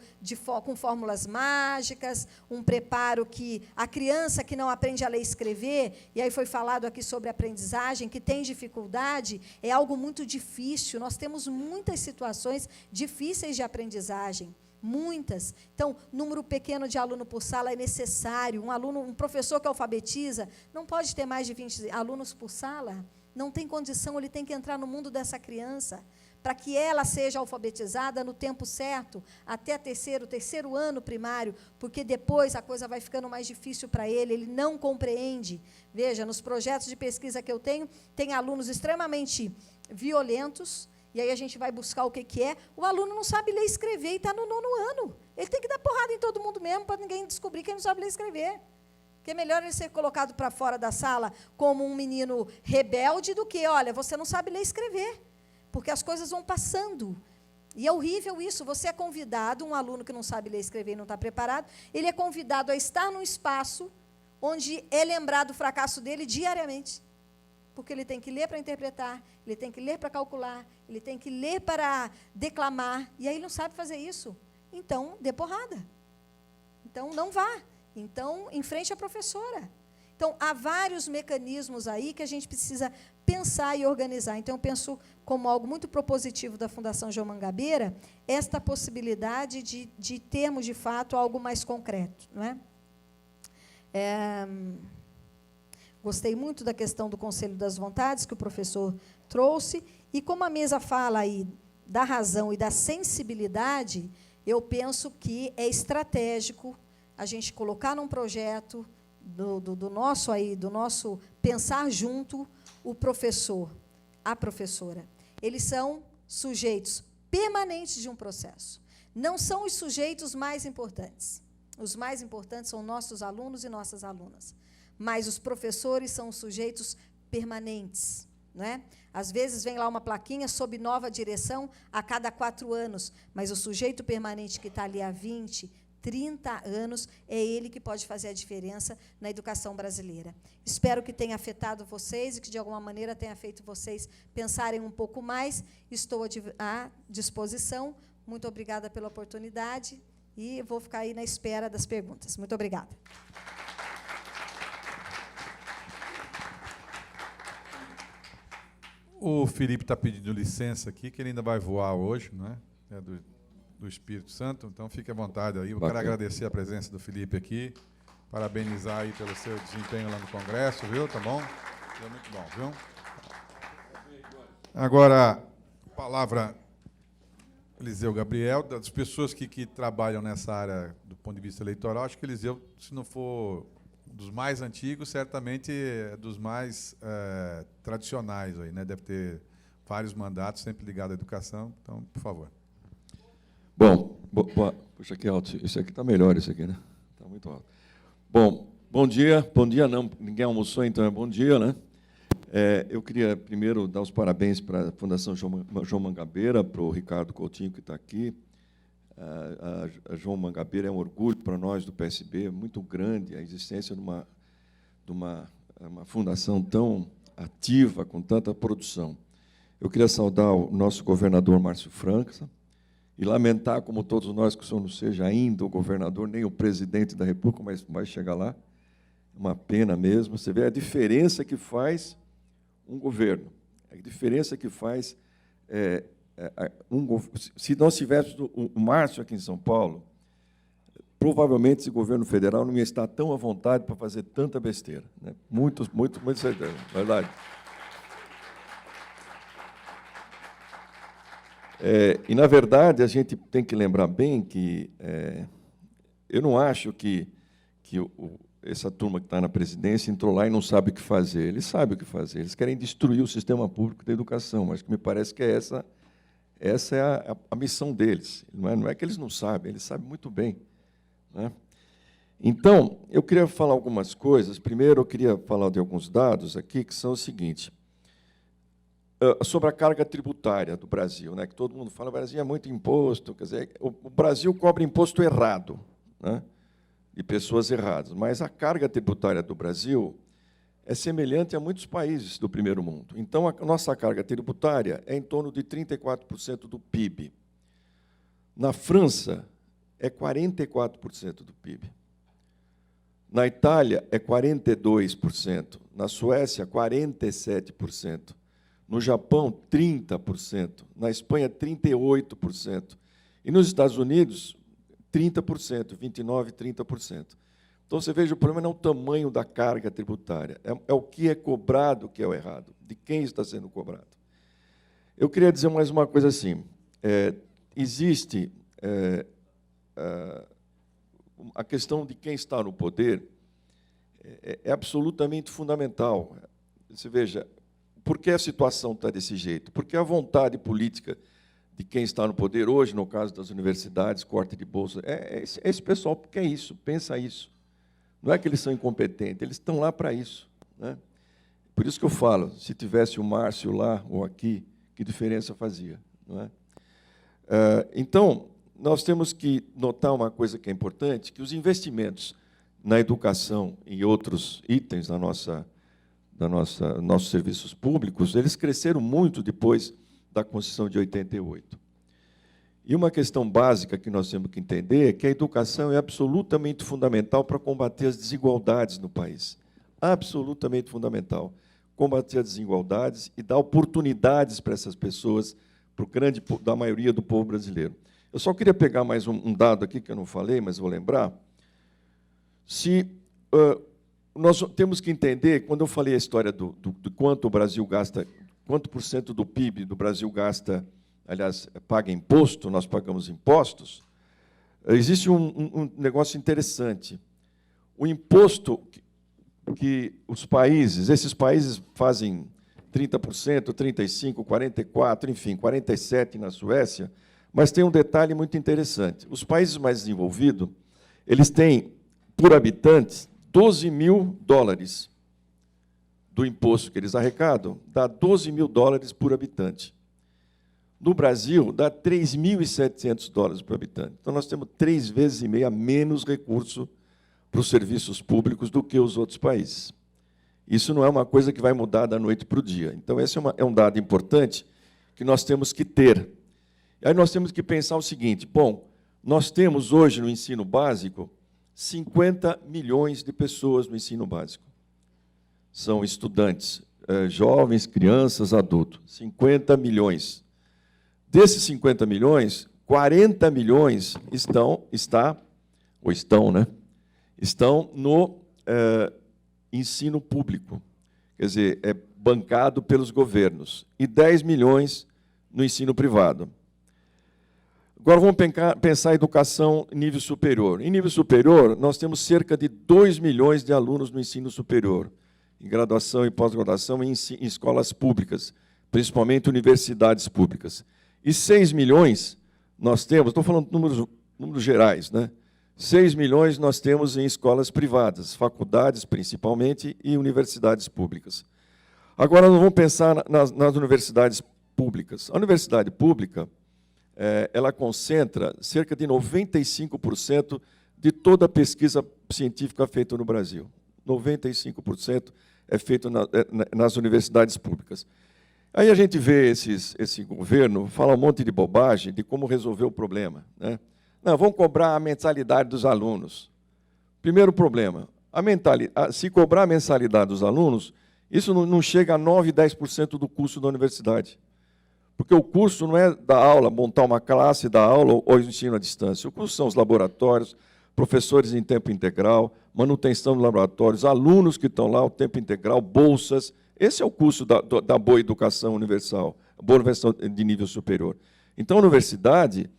com fórmulas mágicas, um preparo que a criança que não aprende a ler e escrever, e aí foi falado aqui sobre aprendizagem, que tem dificuldade, é algo muito difícil. Nós temos muitas situações difíceis de aprendizagem. Muitas. Então, número pequeno de aluno por sala é necessário. Um professor que alfabetiza não pode ter mais de 20 alunos por sala. Não tem condição, ele tem que entrar no mundo dessa criança, para que ela seja alfabetizada no tempo certo, até terceiro ano primário, porque depois a coisa vai ficando mais difícil para ele não compreende. Veja, nos projetos de pesquisa que eu tenho, tem alunos extremamente violentos. E aí a gente vai buscar o que é. O aluno não sabe ler e escrever e está no 9º ano. Ele tem que dar porrada em todo mundo mesmo, para ninguém descobrir que ele não sabe ler e escrever. Porque é melhor ele ser colocado para fora da sala como um menino rebelde do que, olha, você não sabe ler e escrever. Porque as coisas vão passando. E é horrível isso. Você é convidado, um aluno que não sabe ler e escrever e não está preparado, ele é convidado a estar num espaço onde é lembrado o fracasso dele diariamente. Porque ele tem que ler para interpretar, ele tem que ler para calcular, ele tem que ler para declamar, e aí ele não sabe fazer isso. Então, dê porrada. Então, não vá. Então, enfrente a professora. Então, há vários mecanismos aí que a gente precisa pensar e organizar. Então, eu penso como algo muito propositivo da Fundação João Mangabeira, esta possibilidade de termos, de fato, algo mais concreto. Não é? Gostei muito da questão do Conselho das Vontades, que o professor trouxe, e como a mesa fala aí da razão e da sensibilidade, eu penso que é estratégico a gente colocar num projeto do nosso pensar junto o professor, a professora. Eles são sujeitos permanentes de um processo. Não são os sujeitos mais importantes. Os mais importantes são nossos alunos e nossas alunas. Mas os professores são sujeitos permanentes. Não é? Às vezes vem lá uma plaquinha sob nova direção a cada 4 anos, mas o sujeito permanente que está ali há 20, 30 anos, é ele que pode fazer a diferença na educação brasileira. Espero que tenha afetado vocês e que, de alguma maneira, tenha feito vocês pensarem um pouco mais. Estou à disposição. Muito obrigada pela oportunidade e vou ficar aí na espera das perguntas. Muito obrigada. O Felipe está pedindo licença aqui, que ele ainda vai voar hoje, não é? É do Espírito Santo, então fique à vontade aí. Eu quero agradecer a presença do Felipe aqui, parabenizar aí pelo seu desempenho lá no Congresso, viu? Tá bom? Foi muito bom, viu? Agora, palavra Eliseu Gabriel, das pessoas que trabalham nessa área do ponto de vista eleitoral, acho que Eliseu, se não for dos mais antigos, certamente é dos mais tradicionais aí, né? Deve ter vários mandatos, sempre ligado à educação. Então, por favor. Bom, puxa, que alto. Esse aqui está melhor, esse aqui, né? Está muito alto. Bom dia. Bom dia não, ninguém almoçou, então é bom dia, né? Eu queria primeiro dar os parabéns para a Fundação João Mangabeira, para o Ricardo Coutinho, que está aqui. A João Mangabeira é um orgulho para nós do PSB, muito grande a existência de uma fundação tão ativa, com tanta produção. Eu queria saudar o nosso governador Márcio França e lamentar, como todos nós, que o senhor não seja ainda o governador, nem o presidente da República, mas vai chegar lá. Uma pena mesmo. Você vê a diferença que faz um governo, a diferença que faz... se nós tivéssemos o Márcio aqui em São Paulo, provavelmente esse governo federal não ia estar tão à vontade para fazer tanta besteira, né? Muito certeza, verdade. E, na verdade, a gente tem que lembrar bem que eu não acho que essa turma que está na presidência entrou lá e não sabe o que fazer. Eles sabem o que fazer. Eles querem destruir o sistema público da educação, mas que me parece que essa é a missão deles. Não é que eles não sabem, eles sabem muito bem, né? Então, eu queria falar algumas coisas. Primeiro, eu queria falar de alguns dados aqui, que são o seguinte, sobre a carga tributária do Brasil, né? Que todo mundo fala, o Brasil é muito imposto, quer dizer, o Brasil cobra imposto errado, né? De pessoas erradas, mas a carga tributária do Brasil é semelhante a muitos países do primeiro mundo. Então, a nossa carga tributária é em torno de 34% do PIB. Na França, é 44% do PIB. Na Itália, é 42%. Na Suécia, 47%. No Japão, 30%. Na Espanha, 38%. E nos Estados Unidos, 30%, 29%, 30%. Então, você veja, o problema não é o tamanho da carga tributária, é o que é cobrado que é o errado, de quem está sendo cobrado. Eu queria dizer mais uma coisa assim, existe a questão de quem está no poder, é absolutamente fundamental. Você veja, por que a situação está desse jeito? Porque a vontade política de quem está no poder hoje, no caso das universidades, corte de bolsa, esse pessoal que quer isso, pensa isso. Não é que eles são incompetentes, eles estão lá para isso, né? Por isso que eu falo, se tivesse o Márcio lá ou aqui, que diferença fazia, não é? Então, nós temos que notar uma coisa que é importante, que os investimentos na educação e outros itens nossos serviços públicos, eles cresceram muito depois da Constituição de 88. E uma questão básica que nós temos que entender é que a educação é absolutamente fundamental para combater as desigualdades no país. Absolutamente fundamental. Combater as desigualdades e dar oportunidades para essas pessoas, para da maioria do povo brasileiro. Eu só queria pegar mais um dado aqui, que eu não falei, mas vou lembrar. Nós temos que entender, quando eu falei a história do quanto o Brasil gasta, quanto por cento do PIB do Brasil gasta, aliás, paga imposto, nós pagamos impostos, existe um negócio interessante. O imposto que esses países fazem 30%, 35%, 44%, enfim, 47% na Suécia, mas tem um detalhe muito interessante. Os países mais desenvolvidos, eles têm, por habitante, $12.000 do imposto que eles arrecadam, dá $12.000 por habitante. No Brasil, dá $3.700 por habitante. Então, nós temos 3,5 vezes menos recurso para os serviços públicos do que os outros países. Isso não é uma coisa que vai mudar da noite para o dia. Então, esse é um dado importante que nós temos que ter. Aí nós temos que pensar o seguinte, bom, nós temos hoje no ensino básico 50 milhões de pessoas no ensino básico. São estudantes, jovens, crianças, adultos. 50 milhões. Desses 50 milhões, 40 milhões estão no ensino público, quer dizer, é bancado pelos governos, e 10 milhões no ensino privado. Agora vamos pensar em educação em nível superior. Em nível superior, nós temos cerca de 2 milhões de alunos no ensino superior, em graduação e pós-graduação em escolas públicas, principalmente universidades públicas. E 6 milhões nós temos, estou falando de números gerais, né? 6 milhões nós temos em escolas privadas, faculdades principalmente e universidades públicas. Agora nós vamos pensar nas universidades públicas. A universidade pública, ela concentra cerca de 95% de toda a pesquisa científica feita no Brasil. 95% é feito nas universidades públicas. Aí a gente vê esse governo falar um monte de bobagem de como resolver o problema, né? Não, vamos cobrar a mensalidade dos alunos. Primeiro problema, se cobrar a mensalidade dos alunos, isso não chega a 9%, 10% do custo da universidade. Porque o curso não é dar aula, montar uma classe, dar aula ou ensino à distância. O curso são os laboratórios, professores em tempo integral, manutenção de laboratórios, alunos que estão lá o tempo integral, bolsas. Esse é o custo da boa educação universal, boa educação de nível superior. Então, a universidade,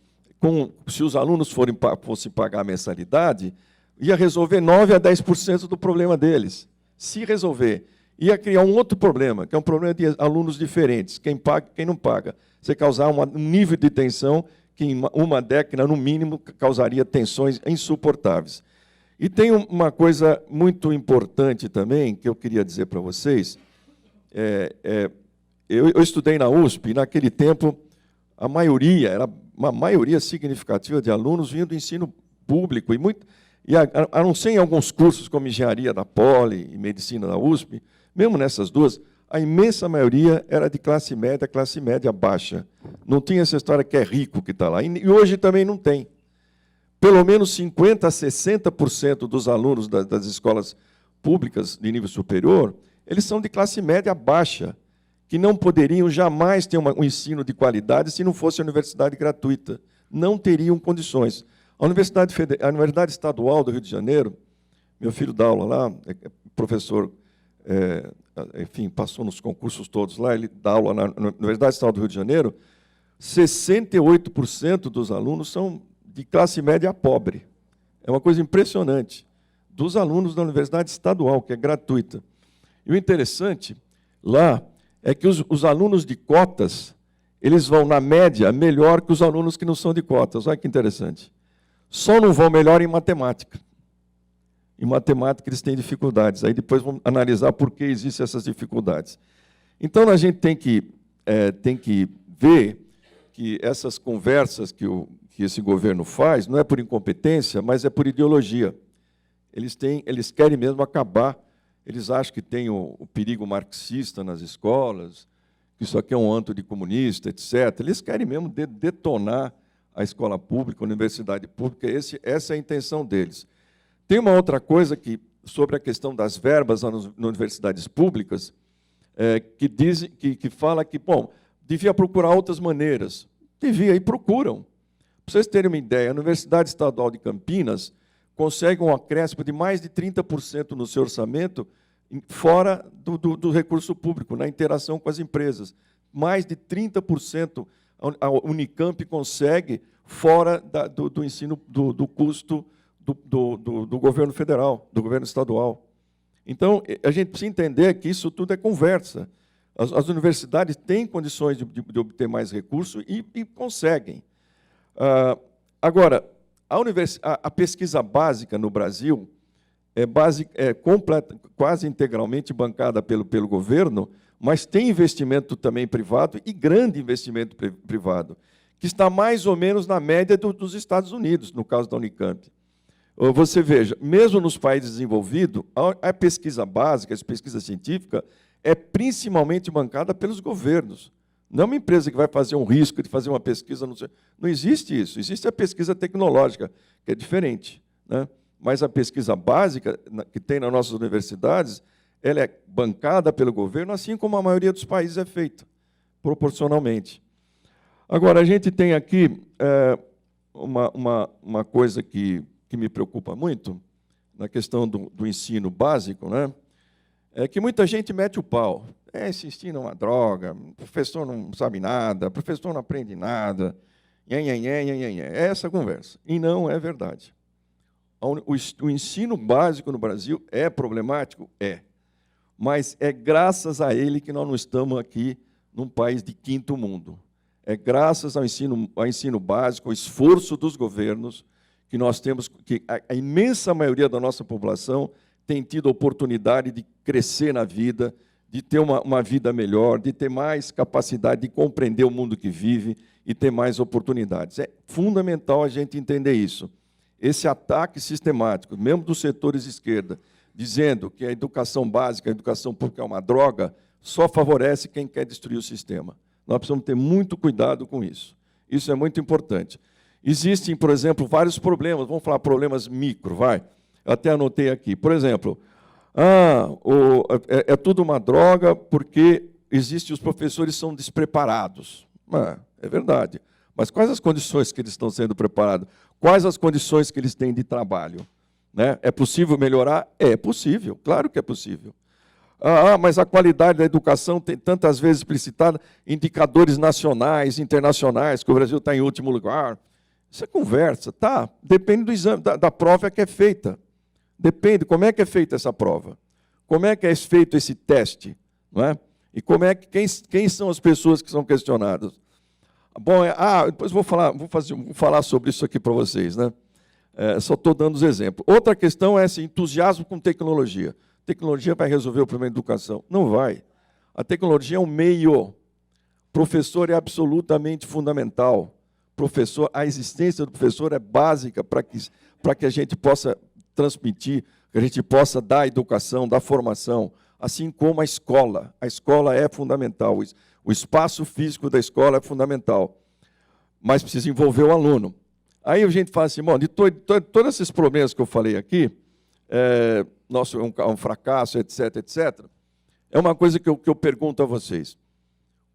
se os alunos fossem pagar a mensalidade, ia resolver 9 a 10% do problema deles. Se resolver, ia criar um outro problema, que é um problema de alunos diferentes, quem paga e quem não paga. Você causar um nível de tensão que, em uma década, no mínimo, causaria tensões insuportáveis. E tem uma coisa muito importante também, que eu queria dizer para vocês. Eu estudei na USP, e, naquele tempo, a maioria, era uma maioria significativa de alunos vinham do ensino público, a não ser em alguns cursos, como engenharia da Poli e medicina da USP, mesmo nessas duas, a imensa maioria era de classe média baixa. Não tinha essa história que é rico que está lá. E hoje também não tem. Pelo menos 50% a 60% dos alunos das escolas públicas de nível superior, eles são de classe média baixa, que não poderiam jamais ter um ensino de qualidade se não fosse a universidade gratuita. Não teriam condições. A Universidade Estadual do Rio de Janeiro, meu filho dá aula lá, é professor, enfim, passou nos concursos todos lá, ele dá aula na Universidade Estadual do Rio de Janeiro, 68% dos alunos são de classe média pobre. É uma coisa impressionante. Dos alunos da Universidade Estadual, que é gratuita. E o interessante lá é que os alunos de cotas, eles vão, na média, melhor que os alunos que não são de cotas. Olha que interessante. Só não vão melhor em matemática. Em matemática eles têm dificuldades. Aí depois vamos analisar por que existem essas dificuldades. Então, a gente tem que ver que essas conversas que esse governo faz não é por incompetência, mas é por ideologia. Eles querem mesmo acabar. Eles acham que tem o perigo marxista nas escolas, que isso aqui é um antro de comunista, etc. Eles querem mesmo detonar a escola pública, a universidade pública. Essa é a intenção deles. Tem uma outra coisa sobre a questão das verbas nas universidades públicas, que fala que, bom, devia procurar outras maneiras. Devia, e procuram. Para vocês terem uma ideia, a Universidade Estadual de Campinas consegue um acréscimo de mais de 30% no seu orçamento fora do recurso público, na interação com as empresas. Mais de 30% a Unicamp consegue fora do ensino, do custo do governo federal, do governo estadual. Então, a gente precisa entender que isso tudo é conversa. As universidades têm condições de obter mais recursos e conseguem. Agora, a pesquisa básica no Brasil é quase integralmente bancada pelo governo, mas tem investimento também privado e grande investimento privado, que está mais ou menos na média dos Estados Unidos, no caso da Unicamp. Você veja, mesmo nos países desenvolvidos, a pesquisa básica, a pesquisa científica, é principalmente bancada pelos governos. Não é uma empresa que vai fazer um risco de fazer uma pesquisa. Não existe isso. Existe a pesquisa tecnológica, que é diferente, né? Mas a pesquisa básica que tem nas nossas universidades, ela é bancada pelo governo, assim como a maioria dos países é feita, proporcionalmente. Agora, a gente tem aqui uma coisa que me preocupa muito, na questão do ensino básico, né? É que muita gente mete o pau. Esse ensino é uma droga, o professor não sabe nada, o professor não aprende nada, é essa conversa. E não é verdade. O ensino básico no Brasil é problemático? É. Mas é graças a ele que nós não estamos aqui num país de quinto mundo. É graças ao ensino básico, ao esforço dos governos, que nós temos, que a imensa maioria da nossa população tem tido a oportunidade de crescer na vida, de ter uma vida melhor, de ter mais capacidade de compreender o mundo que vive e ter mais oportunidades. É fundamental a gente entender isso. Esse ataque sistemático, mesmo dos setores de esquerda, dizendo que a educação básica, a educação pública é uma droga, só favorece quem quer destruir o sistema. Nós precisamos ter muito cuidado com isso. Isso é muito importante. Existem, por exemplo, vários problemas. Vamos falar problemas micro, vai. Eu até anotei aqui. Por exemplo, é tudo uma droga porque os professores são despreparados. É verdade. Mas quais as condições que eles estão sendo preparados? Quais as condições que eles têm de trabalho? Né? É possível melhorar? É possível, claro que é possível. Mas a qualidade da educação tem tantas vezes explicitada indicadores nacionais, internacionais, que o Brasil está em último lugar. Isso é conversa, tá? Depende do exame, da prova que é feita. Depende como é que é feita essa prova, como é que é feito esse teste, não é? E como é que quem são as pessoas que são questionadas. Bom, depois vou falar sobre isso aqui para vocês, né? Só estou dando os exemplos. Outra questão é esse entusiasmo com tecnologia. Tecnologia vai resolver o problema da educação? Não vai. A tecnologia é um meio. Professor é absolutamente fundamental. A existência do professor é básica para que a gente possa transmitir, que a gente possa dar a educação, dar formação, assim como a escola. A escola é fundamental. O espaço físico da escola é fundamental. Mas precisa envolver o aluno. Aí a gente fala assim, bom, de todos esses problemas que eu falei aqui, nosso é um fracasso, etc., etc., é uma coisa que eu pergunto a vocês.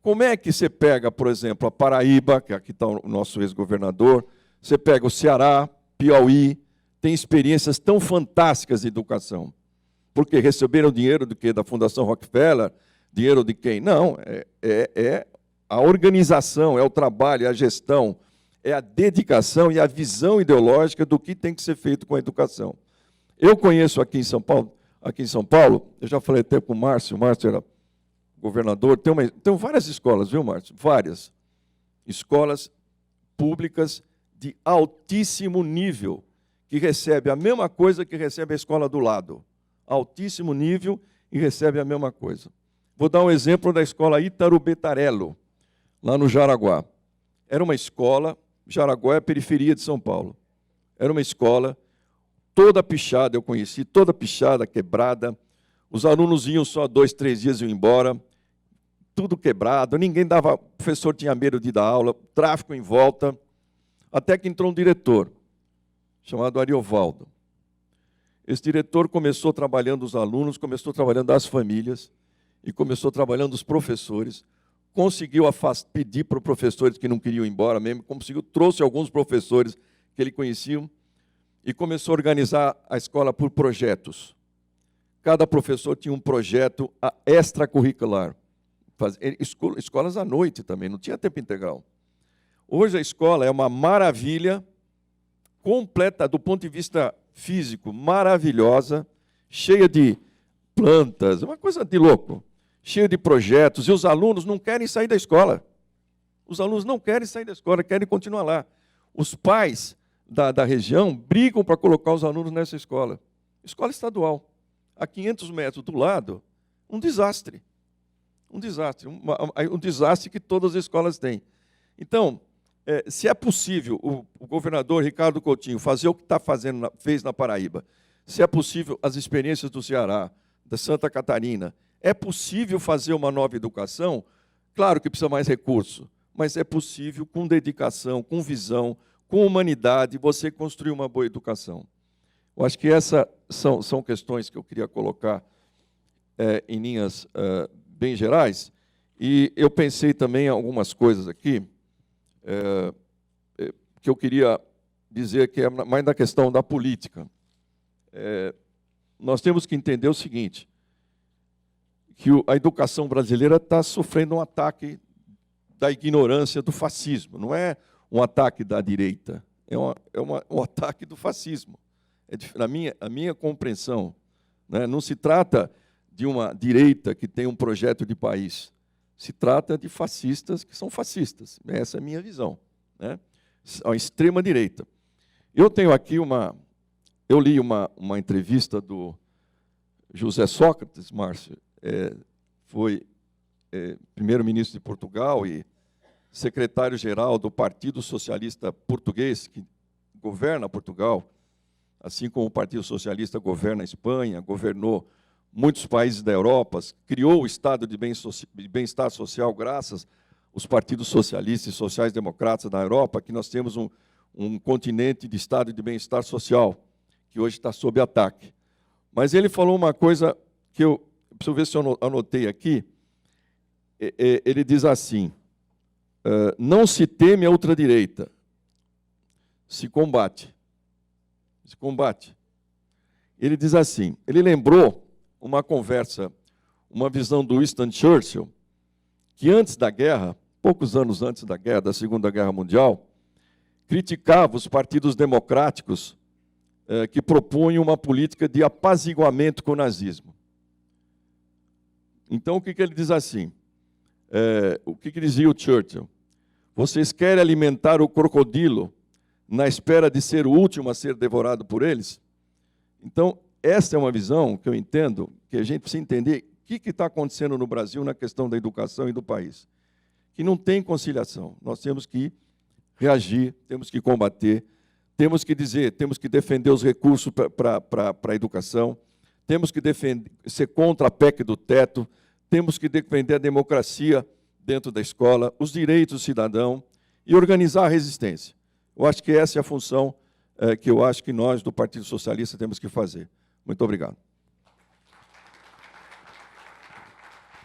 Como é que você pega, por exemplo, a Paraíba, que aqui está o nosso ex-governador, você pega o Ceará, Piauí, tem experiências tão fantásticas de educação. Porque receberam dinheiro do quê? Da Fundação Rockefeller? Dinheiro de quem? Não, é a organização, é o trabalho, é a gestão, é a dedicação e a visão ideológica do que tem que ser feito com a educação. Eu conheço aqui em São Paulo, eu já falei até com o Márcio era governador, tem várias escolas, viu, Márcio? Várias escolas públicas de altíssimo nível, que recebe a mesma coisa que recebe a escola do lado. Altíssimo nível e recebe a mesma coisa. Vou dar um exemplo da escola Ítaro Betarello, lá no Jaraguá. Era uma escola, Jaraguá é a periferia de São Paulo. Era uma escola toda pichada, eu conheci, toda pichada, quebrada. Os alunos iam só 2, 3 dias e iam embora. Tudo quebrado, ninguém dava, o professor tinha medo de dar aula, tráfico em volta. Até que entrou um diretor, chamado Ariovaldo. Esse diretor começou trabalhando os alunos, começou trabalhando as famílias, e começou trabalhando os professores, conseguiu pedir para os professores que não queriam ir embora mesmo, trouxe alguns professores que ele conhecia, e começou a organizar a escola por projetos. Cada professor tinha um projeto extracurricular. Escolas à noite também, não tinha tempo integral. Hoje a escola é uma maravilha, completa, do ponto de vista físico, maravilhosa, cheia de plantas, uma coisa de louco, cheia de projetos, e os alunos não querem sair da escola. Os alunos não querem sair da escola, querem continuar lá. Os pais da região brigam para colocar os alunos nessa escola. Escola estadual. A 500 metros do lado, um desastre. Um desastre. Um desastre que todas as escolas têm. Então, se é possível o governador Ricardo Coutinho fazer o que fez na Paraíba, se é possível as experiências do Ceará, da Santa Catarina, é possível fazer uma nova educação? Claro que precisa mais recurso, mas é possível, com dedicação, com visão, com humanidade, você construir uma boa educação. Eu acho que essas são questões que eu queria colocar em linhas bem gerais, e eu pensei também em algumas coisas aqui que eu queria dizer que é mais da questão da política. Nós temos que entender o seguinte, que a educação brasileira está sofrendo um ataque da ignorância, do fascismo. Não é um ataque da direita, é um ataque do fascismo. A minha compreensão, né, não se trata de uma direita que tem um projeto de país, se trata de fascistas que são fascistas. Essa é a minha visão, né? A extrema-direita. Eu tenho aqui eu li uma entrevista do José Sócrates, Márcio, foi primeiro-ministro de Portugal e secretário-geral do Partido Socialista Português, que governa Portugal, assim como o Partido Socialista governa a Espanha, governou muitos países da Europa, criou o Estado de Bem-Estar Social graças aos partidos socialistas e sociais-democratas da Europa, que nós temos um continente de Estado de Bem-Estar Social, que hoje está sob ataque. Mas ele falou uma coisa que eu preciso ver se eu anotei aqui. Ele diz assim, não se teme a ultradireita, se combate. Se combate. Ele diz assim, ele lembrou uma conversa, uma visão do Winston Churchill, que antes da guerra, poucos anos antes da guerra, da Segunda Guerra Mundial, criticava os partidos democráticos que propunham uma política de apaziguamento com o nazismo. Então, o que ele diz assim? O que dizia o Churchill? Vocês querem alimentar o crocodilo na espera de ser o último a ser devorado por eles? Então, essa é uma visão que eu entendo, que a gente precisa entender o que está acontecendo no Brasil na questão da educação e do país. Que não tem conciliação. Nós temos que reagir, temos que combater, temos que dizer, temos que defender os recursos para a educação, temos que ser contra a PEC do teto, temos que defender a democracia dentro da escola, os direitos do cidadão e organizar a resistência. Eu acho que essa é a função que eu acho que nós, do Partido Socialista, temos que fazer. Muito obrigado.